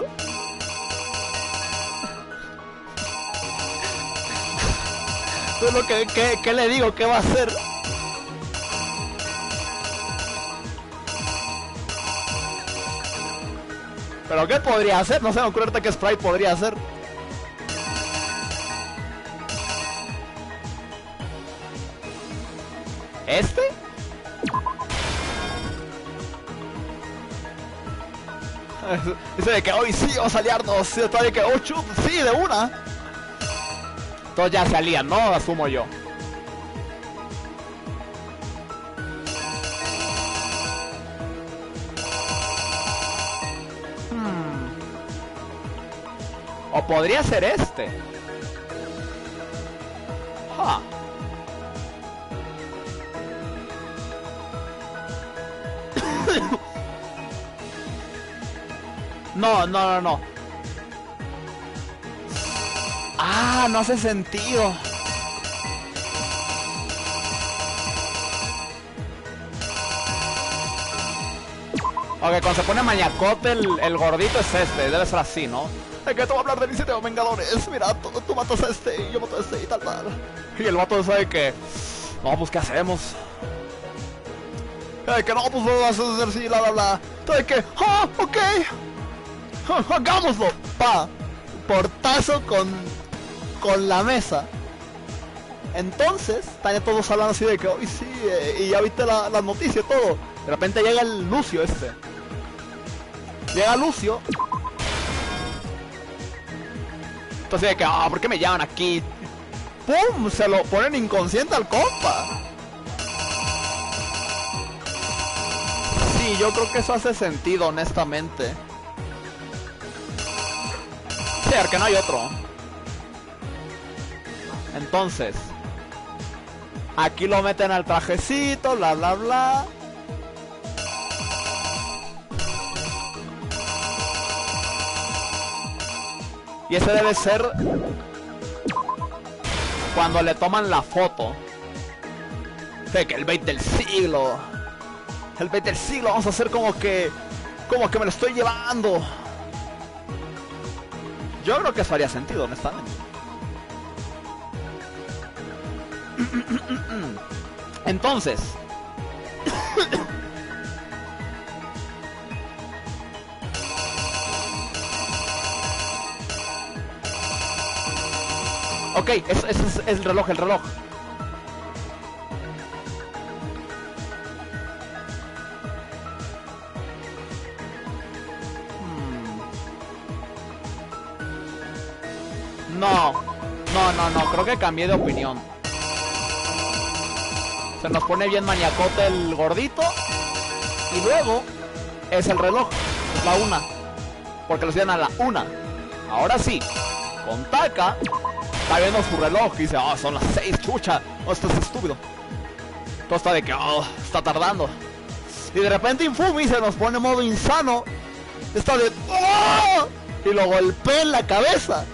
Speaker 1: ¿Tú lo que le digo que va a hacer? ¿Pero qué podría hacer? No sé, me ocurre que Sprite podría hacer. ¿Este? Dice de que hoy sí vamos a aliarnos. Está de que, oh, chup, sí, de una. Todos ya se alían, ¿no? Asumo yo. O podría ser este. Ja. No. Ah, no hace sentido. Ok, cuando se pone mañacote el gordito es este, debe ser así, ¿no? Es que te voy a hablar del iniciativa Vengadores. Mira, tú matas a este y yo mato a este y tal. Y el vato sabe que... No, pues ¿qué hacemos? Que no, pues vamos a hacer así, bla. Entonces que... ¡Ah, ok! ¡Hagámoslo! Pa, portazo con la mesa. Entonces, están todos hablando así de que, hoy sí, y ya viste la noticia y todo. De repente llega el Lucio este. Llega Lucio. Entonces de que, ¿por qué me llaman aquí? ¡Pum! Se lo ponen inconsciente al compa. Sí, yo creo que eso hace sentido, honestamente. Sí, porque no hay otro. Entonces, aquí lo meten al trajecito, bla. Y ese debe ser cuando le toman la foto. De que el bait del siglo. El bait del siglo, vamos a hacer como que me lo estoy llevando. Yo creo que eso haría sentido, honestamente. Entonces. Ok, ese es el reloj. No, creo que cambié de opinión. Se nos pone bien maniacote el gordito. Y luego es el reloj, es la 1. Porque lo hacían a la 1. Ahora sí, con Taka está viendo su reloj y dice, oh, son las 6, chucha. Oh, esto es estúpido. Todo está de que, oh, está tardando. Y de repente Infumi se nos pone en modo insano. Está de, oh, y lo golpea en la cabeza.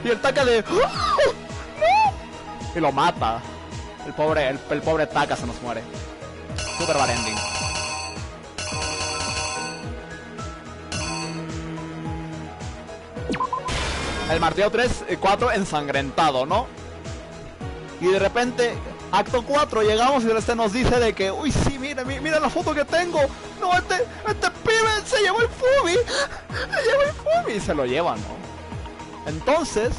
Speaker 1: Y el Taka de, oh, no. Y lo mata. El pobre Taka se nos muere. Super bad ending. El martillo 4 ensangrentado, ¿no? Y de repente, acto 4, llegamos y este nos dice de que, uy, sí, mira la foto que tengo. No, este pibe se llevó el Fumi. Se llevó el Fumi. Y se lo lleva, ¿no? Entonces,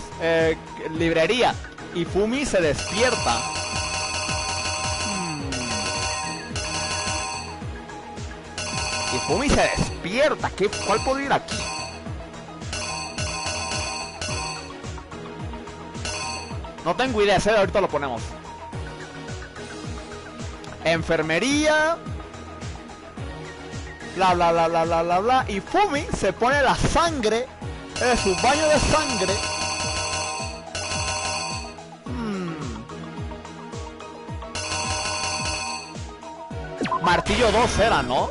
Speaker 1: librería. Y Fumi se despierta. Y Fumi se despierta. ¿Cuál puedo ir aquí? No tengo idea, ahorita lo ponemos. Enfermería. Bla, bla, bla, bla, bla, bla, bla. Y Fumi se pone la sangre. Su baño de sangre. Martillo 2 era, ¿no?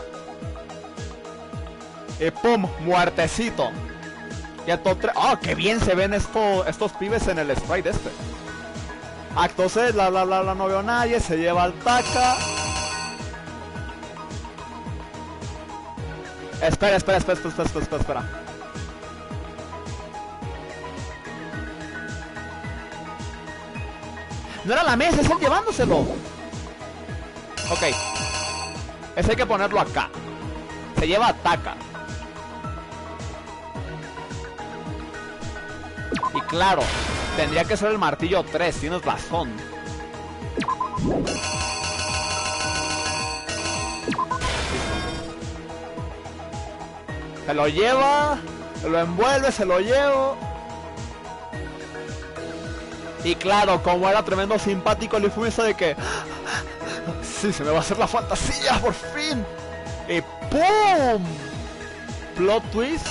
Speaker 1: Y pum, muertecito. Y acto 3. ¡Oh, qué bien se ven estos pibes en el sprite este! Acto 6, bla, bla, bla, bla, no veo a nadie. Se lleva al Taka. Espera. No era la mesa, es él llevándoselo. Ok. Ese hay que ponerlo acá. Se lleva a Taka. Y claro, tendría que ser el martillo 3, tienes razón. Se lo lleva, se lo envuelve, se lo llevo. Y claro, como era tremendo simpático, el Ifumi de que... Sí, se me va a hacer la fantasía, por fin. Y ¡pum! Plot twist.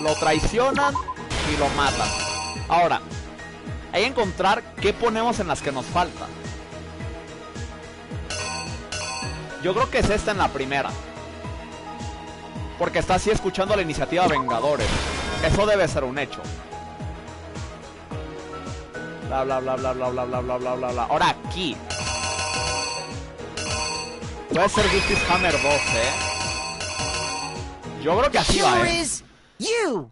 Speaker 1: Lo traicionan y lo matan. Ahora, hay que encontrar qué ponemos en las que nos faltan. Yo creo que es esta en la primera. Porque está así escuchando la iniciativa Vengadores. Eso debe ser un hecho. Bla bla bla bla bla bla bla bla bla bla bla. Ahora aquí. Puede ser Justice Hammer 2, Yo creo que así va,
Speaker 4: You!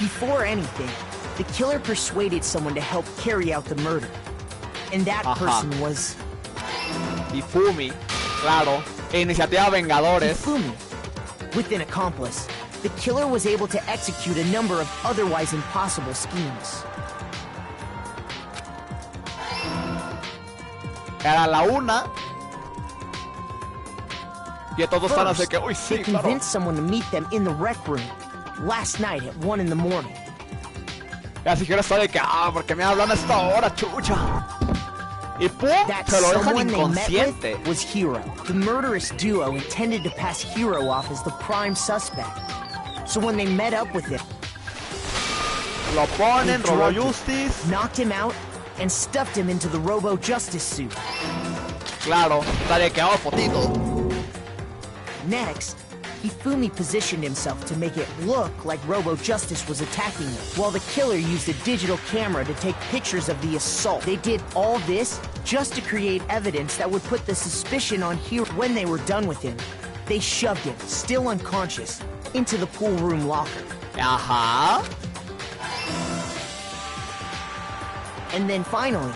Speaker 4: Before anything, the killer persuaded someone to help carry out the murder. And that person was...
Speaker 1: Ifumi, claro. Iniciativa Vengadores.
Speaker 4: Ifumi. With an accomplice, the killer was able to execute a number of otherwise impossible schemes.
Speaker 1: Era la 1. Y todos están así que, uy, sí,
Speaker 4: they convinced someone to meet them in the rec room last night at 1 in the morning.
Speaker 1: Ya siquiera está de que, porque me hablan a esta hora, chucha. Y pum, se lo dejan inconsciente.
Speaker 4: Was Hero. The murderous duo intended to pass Hero off as the prime suspect. So when they met up with him,
Speaker 1: lo ponen, Robo Justice,
Speaker 4: knocked him out, and stuffed him into the Robo Justice suit.
Speaker 1: Claro, está de que, fotito.
Speaker 4: Next, Hifumi positioned himself to make it look like Robo Justice was attacking him, while the killer used a digital camera to take pictures of the assault. They did all this just to create evidence that would put the suspicion on Hero. When they were done with him, they shoved him, still unconscious, into the pool room locker. And then finally,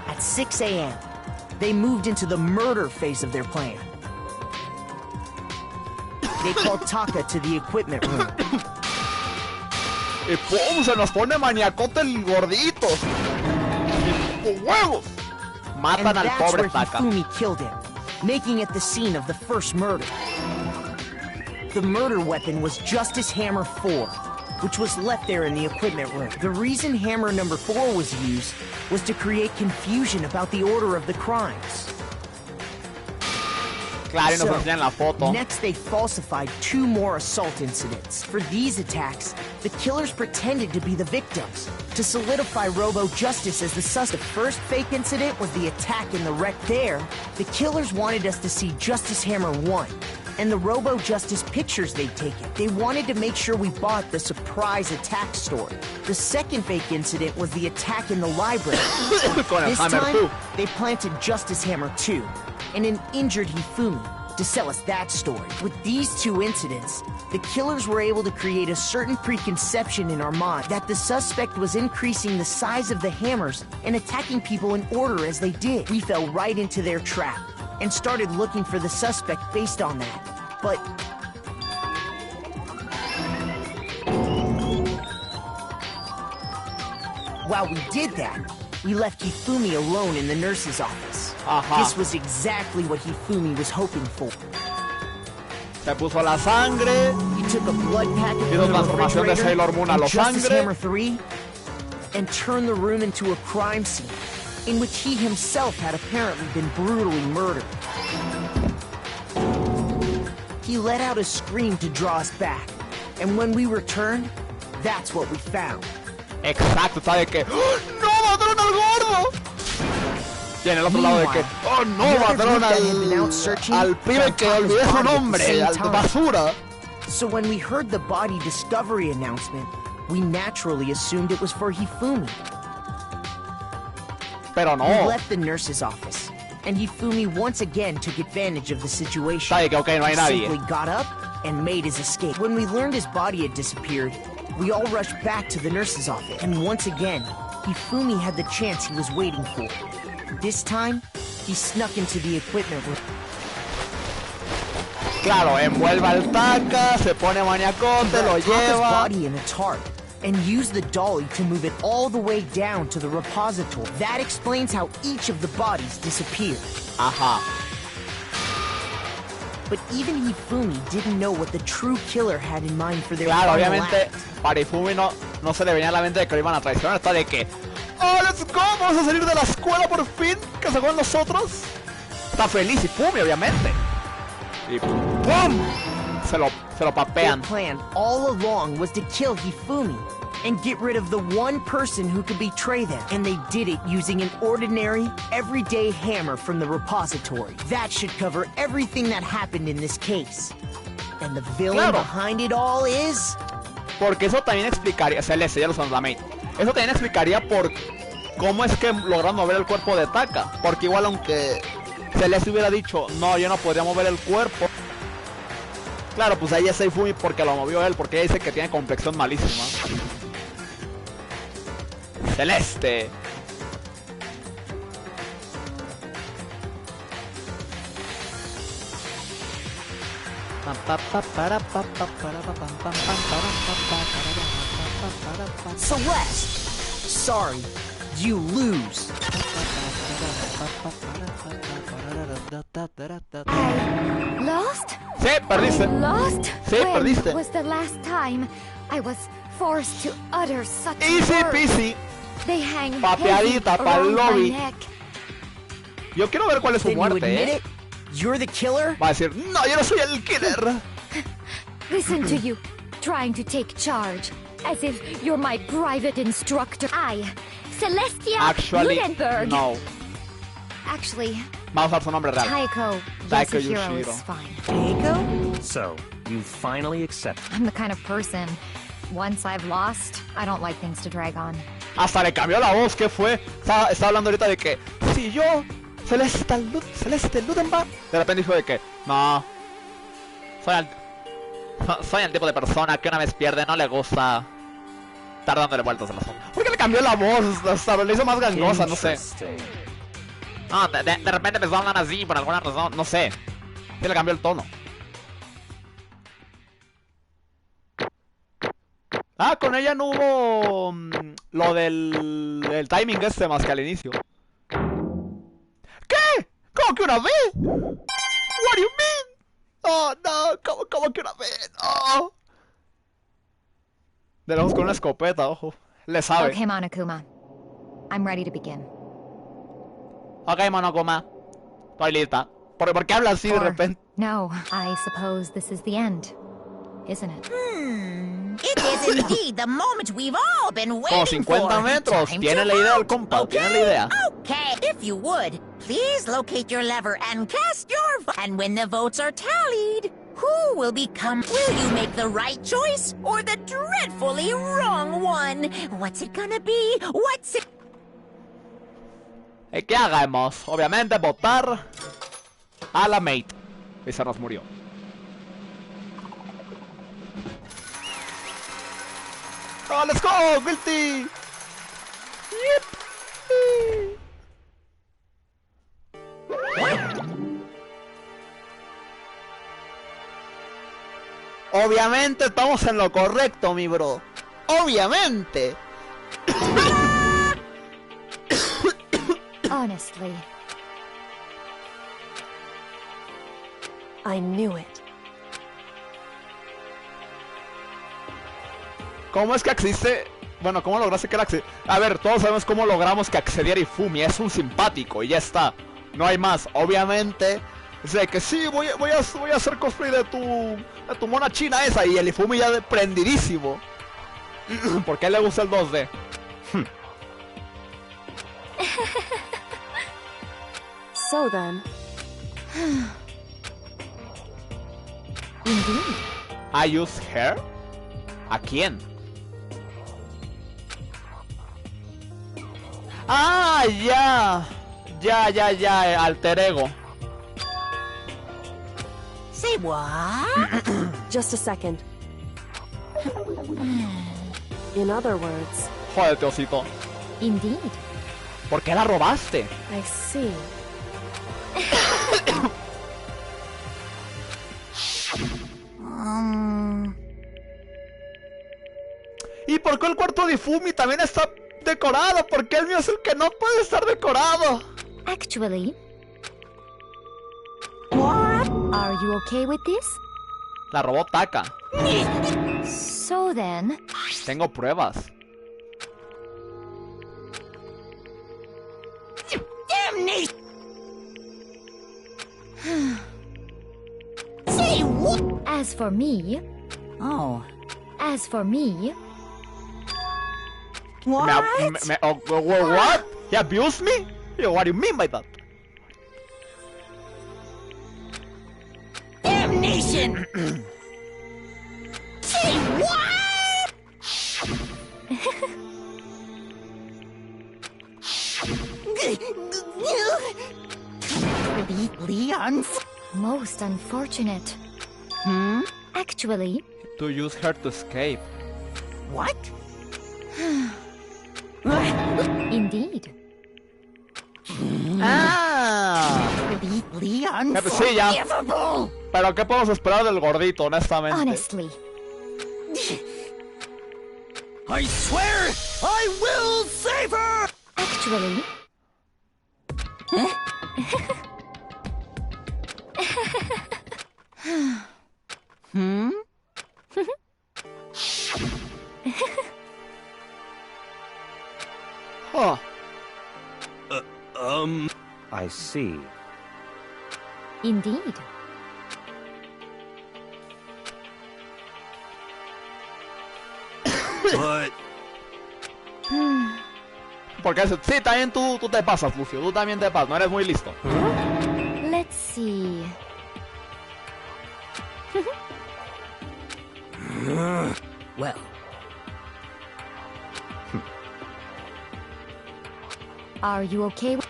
Speaker 4: at 6 a.m., they moved into the murder phase of their plan. They called Taka to the equipment room.
Speaker 1: Y pum, se nos pone maniacote el gordito. ¡Con huevos! Matan al pobre Taka.
Speaker 4: Hifumi killed him, making it the scene of the first murder. The murder weapon was Justice Hammer 4, which was left there in the equipment room. The reason hammer number 4 was used was to create confusion about the order of the crimes.
Speaker 1: Claro, y nos enseñan la foto.
Speaker 4: Next, they falsified 2 more assault incidents. For these attacks, the killers pretended to be the victims to solidify Robo Justice as the suspect. The first fake incident was the attack in the wreck. There, the killers wanted us to see Justice Hammer 1 and the Robo Justice pictures they'd taken. They wanted to make sure we bought the surprise attack story. The second fake incident was the attack in the library. This time, they planted Justice Hammer 2 and an injured Hifumi to sell us that story. With these 2 incidents, the killers were able to create a certain preconception in our mind that the suspect was increasing the size of the hammers and attacking people in order as they did. We fell right into their trap and started looking for the suspect based on that. But while we did that, we left Hifumi alone in the nurse's office. This was exactly what Hifumi was hoping for.
Speaker 1: Se puso la sangre.
Speaker 4: He took a blood packet
Speaker 1: from the refrigerator
Speaker 4: and Justice Hammer 3 and turned the room into a crime scene in which he himself had apparently been brutally murdered. He let out a scream to draw us back, and when we returned, that's what we found.
Speaker 1: Exacto, ¿sabe qué? ¡Oh, no, mataron al gordo! Y en el otro lado de que, ¡oh, no, mataron al pibe que olvidé su nombre, al basura!
Speaker 4: So when we heard the body discovery announcement, we naturally assumed it was for Hifumi.
Speaker 1: Pero no.
Speaker 4: We left the nurse's office, and Hifumi once again took advantage of the situation.
Speaker 1: Sabe que, okay, no hay nadie.
Speaker 4: He simply got up and made his escape. When we learned his body had disappeared, we all rushed back to the nurse's office, and once again, Hifumi had the chance he was waiting for. This time, he snuck into the equipment room.
Speaker 1: Claro, envuelve al Taka, se pone maniacote, lo lleva.
Speaker 4: Body in a tarp and use the dolly to move it all the way down to the repository. That explains how each of the bodies disappeared.
Speaker 1: Ajá.
Speaker 4: But even Hifumi didn't know what the true killer had in mind for their
Speaker 1: Claro,
Speaker 4: final
Speaker 1: obviamente,
Speaker 4: act.
Speaker 1: para Hifumi no se le venía a la mente de que lo iban a traicionar. Está de que, ¡oh, let's go! Vamos a salir de la escuela por fin, que se con nosotros. Está feliz Hifumi, obviamente. Y ¡pum! Se lo papean.
Speaker 4: Their plan all along was to kill Hifumi and get rid of the one person who could betray them. And they did it using an ordinary, everyday hammer from the repository. That should cover everything that happened in this case. And the villain behind it all is...
Speaker 1: Porque eso también explicaría... Celeste, ya lo sabes, la main. Eso también explicaría por cómo es que lograron mover el cuerpo de Taka. Porque igual aunque Celeste hubiera dicho, no, yo no podría mover el cuerpo. Claro, pues ahí es Hifumi porque lo movió él, porque ella dice que tiene complexión malísima. Celeste.
Speaker 4: Celeste! Sorry, you lose.
Speaker 8: Lost?
Speaker 1: Sí, perdiste.
Speaker 8: Lost?
Speaker 1: Sí, perdiste.
Speaker 8: When was the last time I was forced to utter such
Speaker 1: Easy
Speaker 8: words?
Speaker 1: peasy.
Speaker 8: They hang
Speaker 1: Papeadita
Speaker 8: heavy
Speaker 1: pa'l
Speaker 8: around my
Speaker 1: lobby.
Speaker 8: neck.
Speaker 1: Yo quiero ver cuál es su
Speaker 4: Then you
Speaker 1: muerte,
Speaker 4: admit it? You're the killer?
Speaker 1: Va a decir, no, yo no soy el killer.
Speaker 8: Listen to you, trying to take charge, as if you're my private instructor. I, Celestia
Speaker 1: Actually,
Speaker 8: Ludenberg.
Speaker 1: no.
Speaker 8: Actually,
Speaker 1: Vamos a usar su nombre real.
Speaker 8: Taiko
Speaker 1: Taiko
Speaker 8: Yasuhiro
Speaker 1: Yoshiro.
Speaker 8: is fine.
Speaker 4: Taiko?
Speaker 2: So, you finally accept.
Speaker 8: I'm the kind of person, once I've lost, I don't like things to drag on.
Speaker 1: Hasta le cambió la voz, ¿qué fue? Está hablando ahorita de que, si yo, Celeste Ludenberg, de repente dijo de que, no, soy el tipo de persona que una vez pierde, no le gusta estar dándole vueltas a las ondas. ¿Por qué le cambió la voz? Hasta le hizo más gangosa, no sé. No, de repente empezó a hablar así, por alguna razón, no sé. Sí le cambió el tono. Ah, con ella no hubo lo del timing este más que al inicio. ¿Qué? ¿Cómo que una vez? What do you mean? Oh, no, ¿cómo que una vez? No. De lejos con una escopeta, ojo. Le sabe.
Speaker 8: Okay, Monokuma. I'm ready to begin.
Speaker 1: Ok, Monokuma. Estoy lista. ¿Por qué hablas así de repente?
Speaker 8: No, I suppose this is the end, isn't it?
Speaker 10: It is indeed the moment we've all been waiting
Speaker 1: Como 50
Speaker 10: for.
Speaker 1: metros.
Speaker 10: Time
Speaker 1: Tiene
Speaker 10: to
Speaker 1: la idea el
Speaker 10: vote.
Speaker 1: compa. Tiene la idea.
Speaker 10: Okay, if you would, please locate your lever and cast your vote. And when the votes are tallied, who will become? Will you make the right choice or the dreadfully wrong one? What's it gonna be? What's it?
Speaker 1: ¿Qué hagamos? Obviamente votar a la mate. Y se nos murió. ¡Oh, let's go! ¡Guilty! Obviamente estamos en lo correcto, mi bro. Obviamente.
Speaker 8: Honestly.
Speaker 9: I knew it.
Speaker 1: ¿Cómo es que existe? Bueno, ¿cómo lograste que él accediera? A ver, todos sabemos cómo logramos que accediera Ifumi. Es un simpático y ya está. No hay más. Obviamente, es de que sí, voy a hacer cosplay de tu mona china esa. Y el Ifumi ya prendidísimo. ¿Por qué le gusta el 2D?
Speaker 9: So then.
Speaker 8: Indeed.
Speaker 1: I use her? ¿A quién? Ah, ya. Ya, alter ego.
Speaker 10: Say what?
Speaker 9: Just a second. In other words,
Speaker 1: Jódete, osito.
Speaker 8: Indeed.
Speaker 1: ¿Por qué la robaste?
Speaker 9: I see.
Speaker 1: ¿Y por qué el cuarto de Ifumi también está decorado? ¿Por qué el mío es el que no puede estar decorado?
Speaker 8: Actually. What? Are you okay with this?
Speaker 1: La robó Taka.
Speaker 8: So then.
Speaker 1: Tengo pruebas.
Speaker 10: Damnation! Say what?
Speaker 8: As for me.
Speaker 10: Oh.
Speaker 8: As for me.
Speaker 10: What?
Speaker 1: What? He abused me? What do you mean by that?
Speaker 10: Damnation! Say what? Leon?
Speaker 8: Most unfortunate. Actually.
Speaker 1: To use her to escape.
Speaker 10: What?
Speaker 8: Indeed.
Speaker 1: Ah.
Speaker 10: Leon?
Speaker 1: Sí, ya. Pero ¿qué podemos esperar del gordito, honestamente?
Speaker 8: Honestly.
Speaker 7: I swear I will save her!
Speaker 8: Actually.
Speaker 1: Huh.
Speaker 2: I see.
Speaker 8: Indeed.
Speaker 7: But
Speaker 1: Porque sí, también tú te pasas, Lucio. Tú también te pasas. No eres muy listo.
Speaker 8: Let's see.
Speaker 5: Well,
Speaker 8: Are you okay with...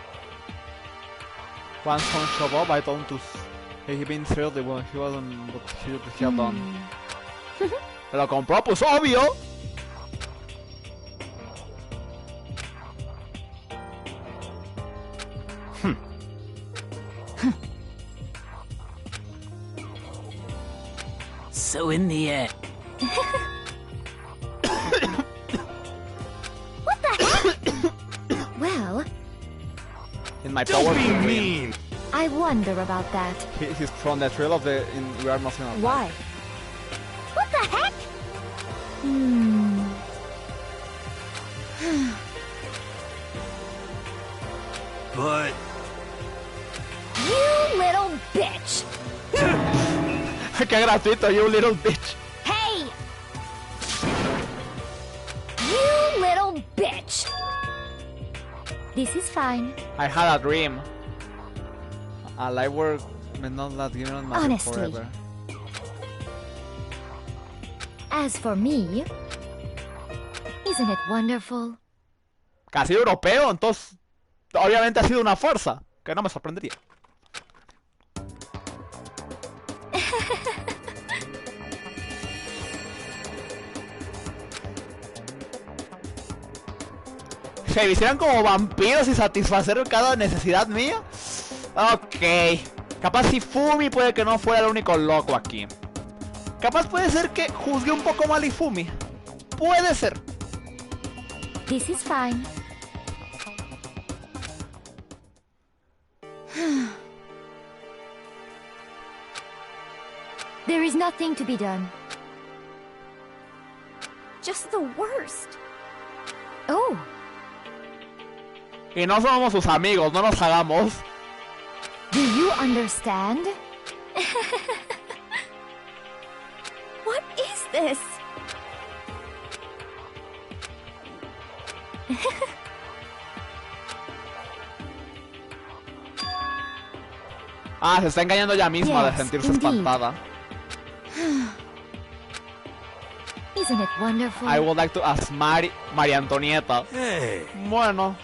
Speaker 1: Once one showed up, I told him to... He been thrilled when he wasn't what he had done. Lo compró, pues obvio.
Speaker 5: so in the end,
Speaker 8: What the heck? Well,
Speaker 1: In my
Speaker 7: don't
Speaker 1: power
Speaker 7: be
Speaker 1: to win.
Speaker 7: mean!
Speaker 8: I wonder about that.
Speaker 1: He's from the thrill of the... We are nothing.
Speaker 9: Why?
Speaker 8: What the heck?
Speaker 7: But...
Speaker 3: You little bitch!
Speaker 1: Qué gratuito, you little bitch.
Speaker 3: Hey! You little bitch!
Speaker 8: This is fine.
Speaker 1: I had a dream. A life work may not last given
Speaker 8: Honestly.
Speaker 1: forever.
Speaker 8: As for me, isn't it wonderful?
Speaker 1: Que ha sido europeo, entonces obviamente ha sido una fuerza, que no me sorprendería. Se hicieran como vampiros y satisfacer cada necesidad mía. Ok. Capaz si Fumi puede que no fuera el único loco aquí. Capaz puede ser que juzgue un poco mal a Ifumi. Puede ser.
Speaker 8: This is fine. There is nothing to be done.
Speaker 3: Just the worst.
Speaker 8: Oh,
Speaker 1: Y no somos sus amigos, no nos hagamos.
Speaker 8: do you understand?
Speaker 3: What is this?
Speaker 1: Ah, se está engañando ella misma de
Speaker 8: Yes,
Speaker 1: sentirse
Speaker 8: indeed.
Speaker 1: espantada.
Speaker 8: Isn't it wonderful?
Speaker 1: I would like to ask María Antonieta.
Speaker 7: Hey,
Speaker 1: Bueno.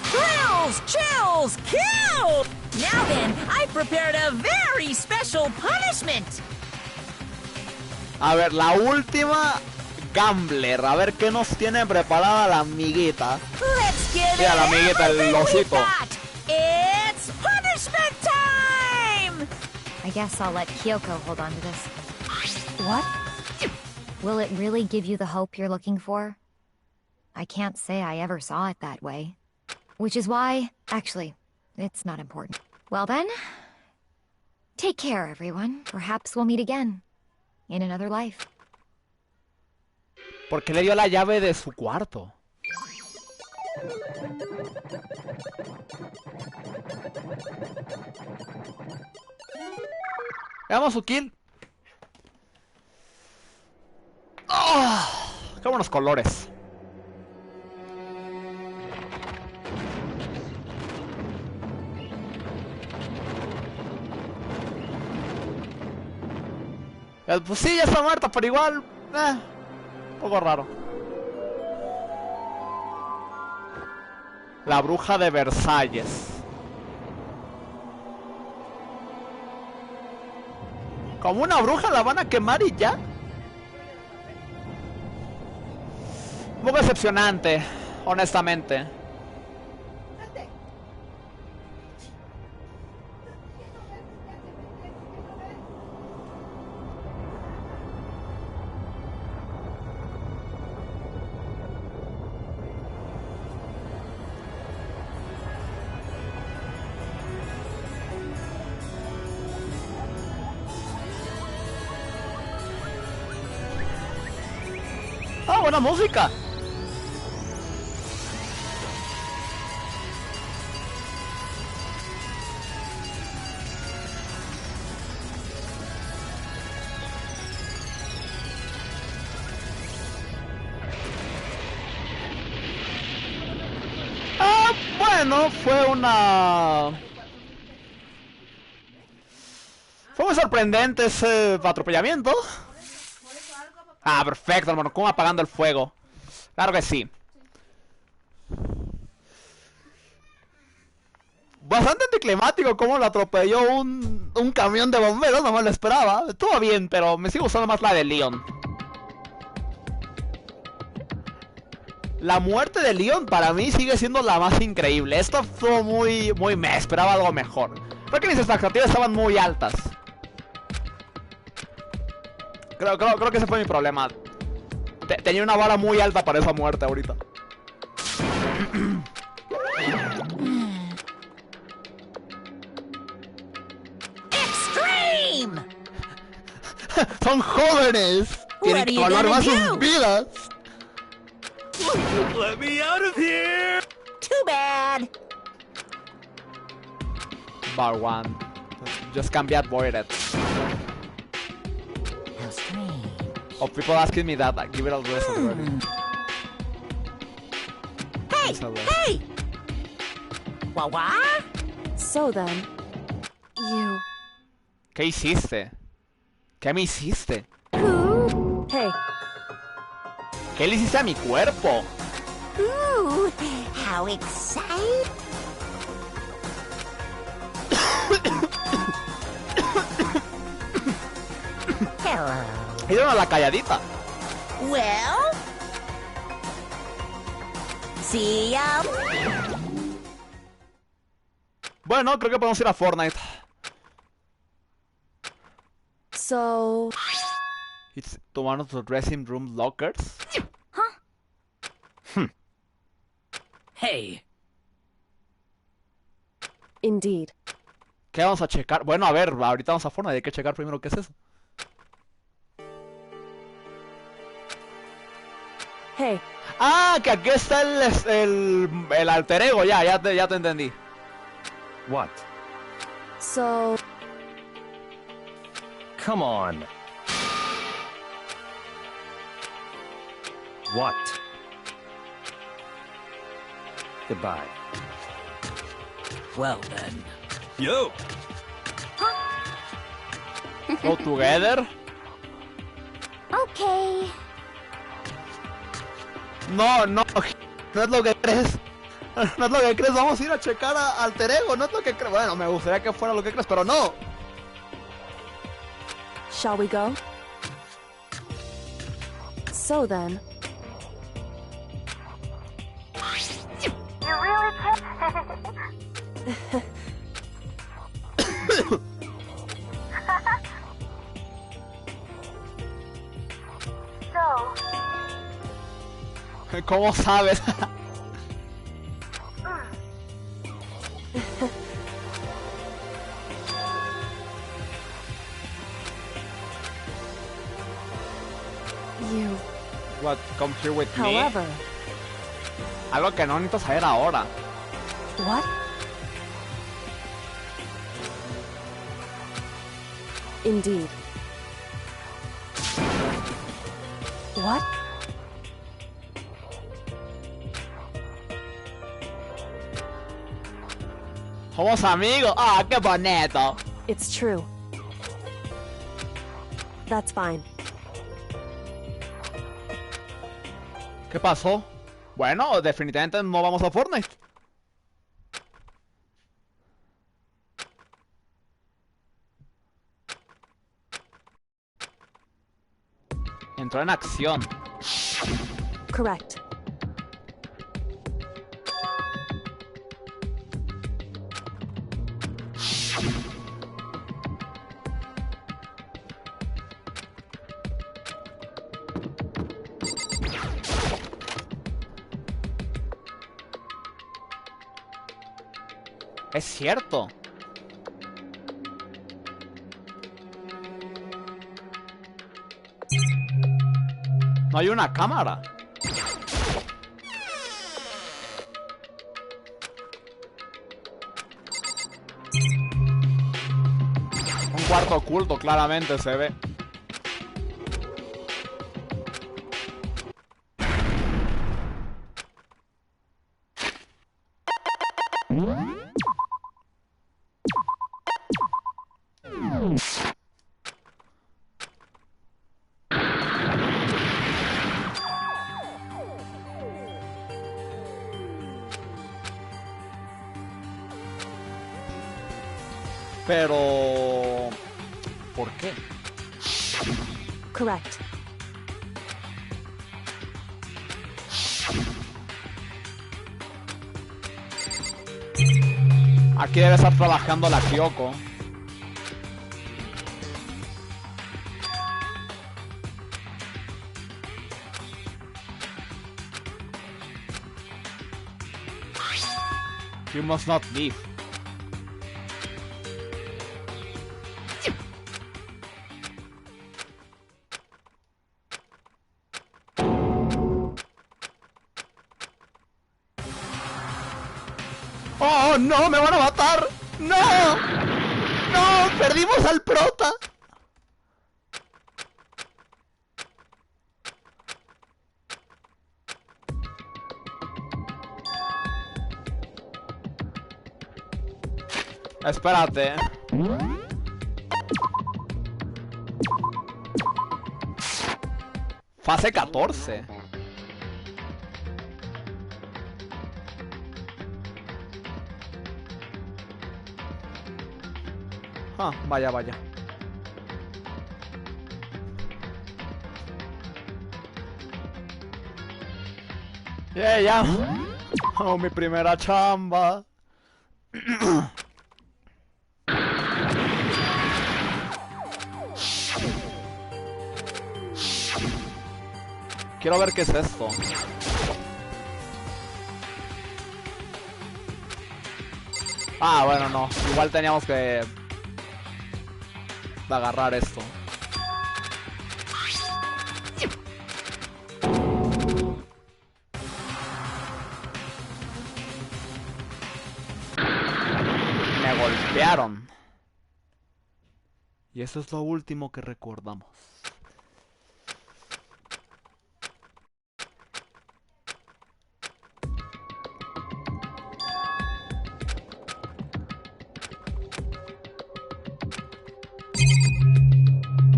Speaker 10: Thrills, chills, kill! Now then, I've prepared a very special punishment.
Speaker 1: A ver, la última Gambler. A ver qué nos tiene preparada la amiguita.
Speaker 10: Let's give
Speaker 1: Mira,
Speaker 10: it
Speaker 1: la amiguita, el
Speaker 10: everything we've
Speaker 1: osito.
Speaker 10: got. It's punishment time!
Speaker 8: I guess I'll let Kyoko hold on to this. What? Will it really give you the hope you're looking for? I can't say I ever saw it that way. Which is why, actually, it's not important. Well then, take care, everyone. Perhaps we'll meet again. In another life.
Speaker 1: ¿Por qué le dio la llave de su cuarto? Veamos su kill. ¡Oh! ¡Qué buenos colores! Pues sí, ya está muerta, pero igual... un poco raro. La bruja de Versalles. ¿Como una bruja la van a quemar y ya? Un poco decepcionante, honestamente. ¡Ah, buena música! Ah, bueno, fue muy sorprendente ese atropellamiento. Ah, perfecto, hermano. ¿Cómo apagando el fuego? Claro que sí. Bastante anticlimático cómo lo atropelló un camión de bomberos. No me lo esperaba. Estuvo bien, pero me sigue gustando más la de Leon. La muerte de Leon para mí sigue siendo la más increíble. Esto fue muy me esperaba algo mejor. Creo que mis expectativas estaban muy altas. Creo que ese fue mi problema. Tenía una vara muy alta para esa muerte ahorita. Son jóvenes. Tienen que evaluar más sus vidas.
Speaker 7: Let me out of here!
Speaker 10: Too bad.
Speaker 1: Bar one. Just can be avoided.
Speaker 10: How strange.
Speaker 1: Of people asking me that, I give it a rest already.
Speaker 10: Hey!
Speaker 1: Esa wea.
Speaker 10: Hey! Wah?
Speaker 9: So then, you...
Speaker 1: ¿Qué hiciste? ¿Qué me hiciste?
Speaker 9: Hey,
Speaker 1: ¿Qué le hiciste a mi cuerpo?
Speaker 10: Ooh, how exciting! Hello.
Speaker 1: Dieron a la calladita.
Speaker 10: Well? See ya.
Speaker 1: Bueno, creo que podemos ir a Fortnite.
Speaker 9: so...
Speaker 1: It's to one of the dressing room lockers.
Speaker 5: Hey,
Speaker 9: Indeed.
Speaker 1: ¿Qué vamos a checar? Bueno, a ver, ahorita vamos a Fortnite. Hay que checar primero qué es eso.
Speaker 9: Hey,
Speaker 1: Ah, que aquí está el alter ego. Ya te entendí.
Speaker 2: What?
Speaker 9: so...
Speaker 2: Come on. What? Goodbye.
Speaker 5: well then.
Speaker 7: Yo!
Speaker 1: Go together.
Speaker 8: Okay.
Speaker 1: No es lo que crees. No es lo que crees. Vamos a ir a checar a alter ego. No es lo que crees. Bueno, me gustaría que fuera lo que crees, pero no.
Speaker 9: Shall we go? So then...
Speaker 3: You really can't. So,
Speaker 1: ¿Cómo sabes?
Speaker 9: You...
Speaker 1: What? Come here with me.
Speaker 9: However...
Speaker 1: Algo que no necesito saber ahora.
Speaker 9: What? Indeed. What?
Speaker 1: Somos amigos. Ah, qué bonito.
Speaker 9: It's true. That's fine.
Speaker 1: ¿Qué pasó? Bueno, definitivamente no vamos a Fortnite. Entró en acción.
Speaker 9: Correct.
Speaker 1: Es cierto. No hay una cámara. Un cuarto oculto, claramente se ve. Pero... ¿por qué?
Speaker 9: Correct.
Speaker 1: Aquí debe estar trabajando la Kyoko. You must not leave. ¡Oh, no! ¡Me van a matar! ¡No! ¡No! ¡Perdimos al prota! Espérate. Fase 14. Ah, vaya, vaya. Yeah, ya. Oh, mi primera chamba. Quiero ver qué es esto. Ah, bueno, no. Igual teníamos que agarrar esto. Me golpearon. Y eso es lo último que recordamos.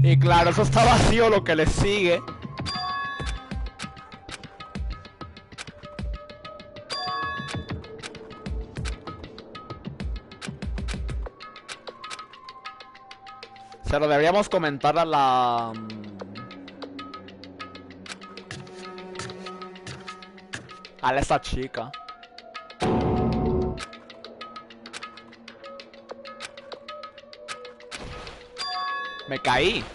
Speaker 1: Y claro, eso está vacío lo que le sigue. Se lo deberíamos comentar a la... a esta chica. Me caí.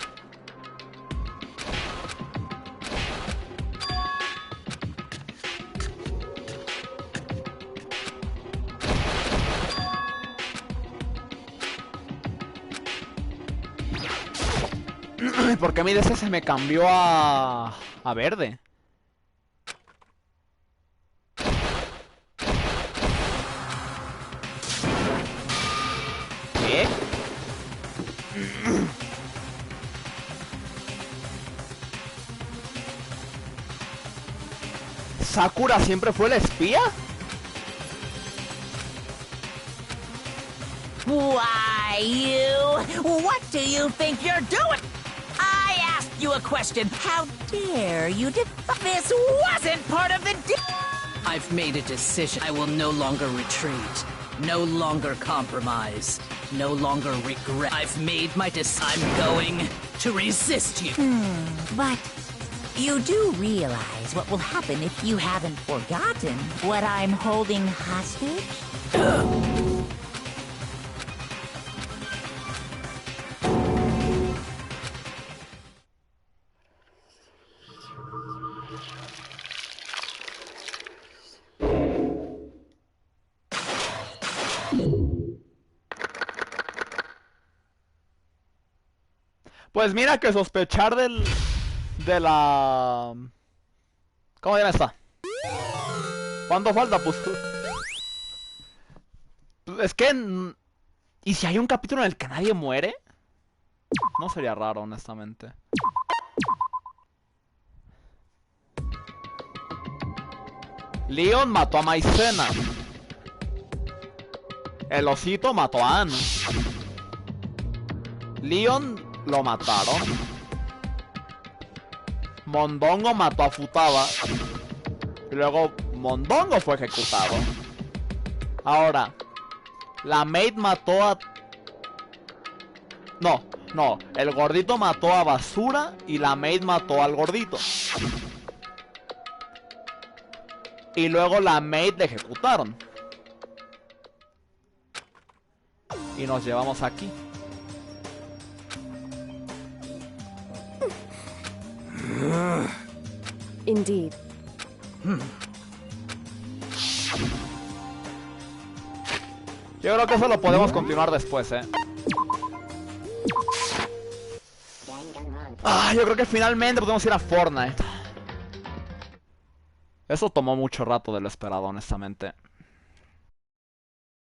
Speaker 1: ¿Por qué mi DC se me cambió a verde? ¿Qué? ¿Sakura siempre fue la espía?
Speaker 10: Why, you? What do you think you're doing? I asked you a question. How dare you this wasn't part of the
Speaker 5: I've made a decision. I will no longer retreat. No longer compromise. No longer regret. I've made my decision. I'm going to resist you.
Speaker 10: But you do realize what will happen if you haven't forgotten what I'm holding hostage?
Speaker 1: Pues mira que sospechar de la... ¿Cómo ya está? ¿Cuánto falta? Pues... Es que... ¿Y si hay un capítulo en el que nadie muere? No sería raro, honestamente. Leon mató a Maicena. El osito mató a Anne. Leon lo mataron. Mondongo mató a Futaba. Y luego Mondongo fue ejecutado. Ahora, la maid mató a... No, el gordito mató a Basura y la maid mató al gordito. Y luego la maid le ejecutaron. Y nos llevamos aquí.
Speaker 9: Indeed.
Speaker 1: Yo creo que eso lo podemos continuar después, yo creo que finalmente podemos ir a Fortnite. Eso tomó mucho rato de lo esperado, honestamente.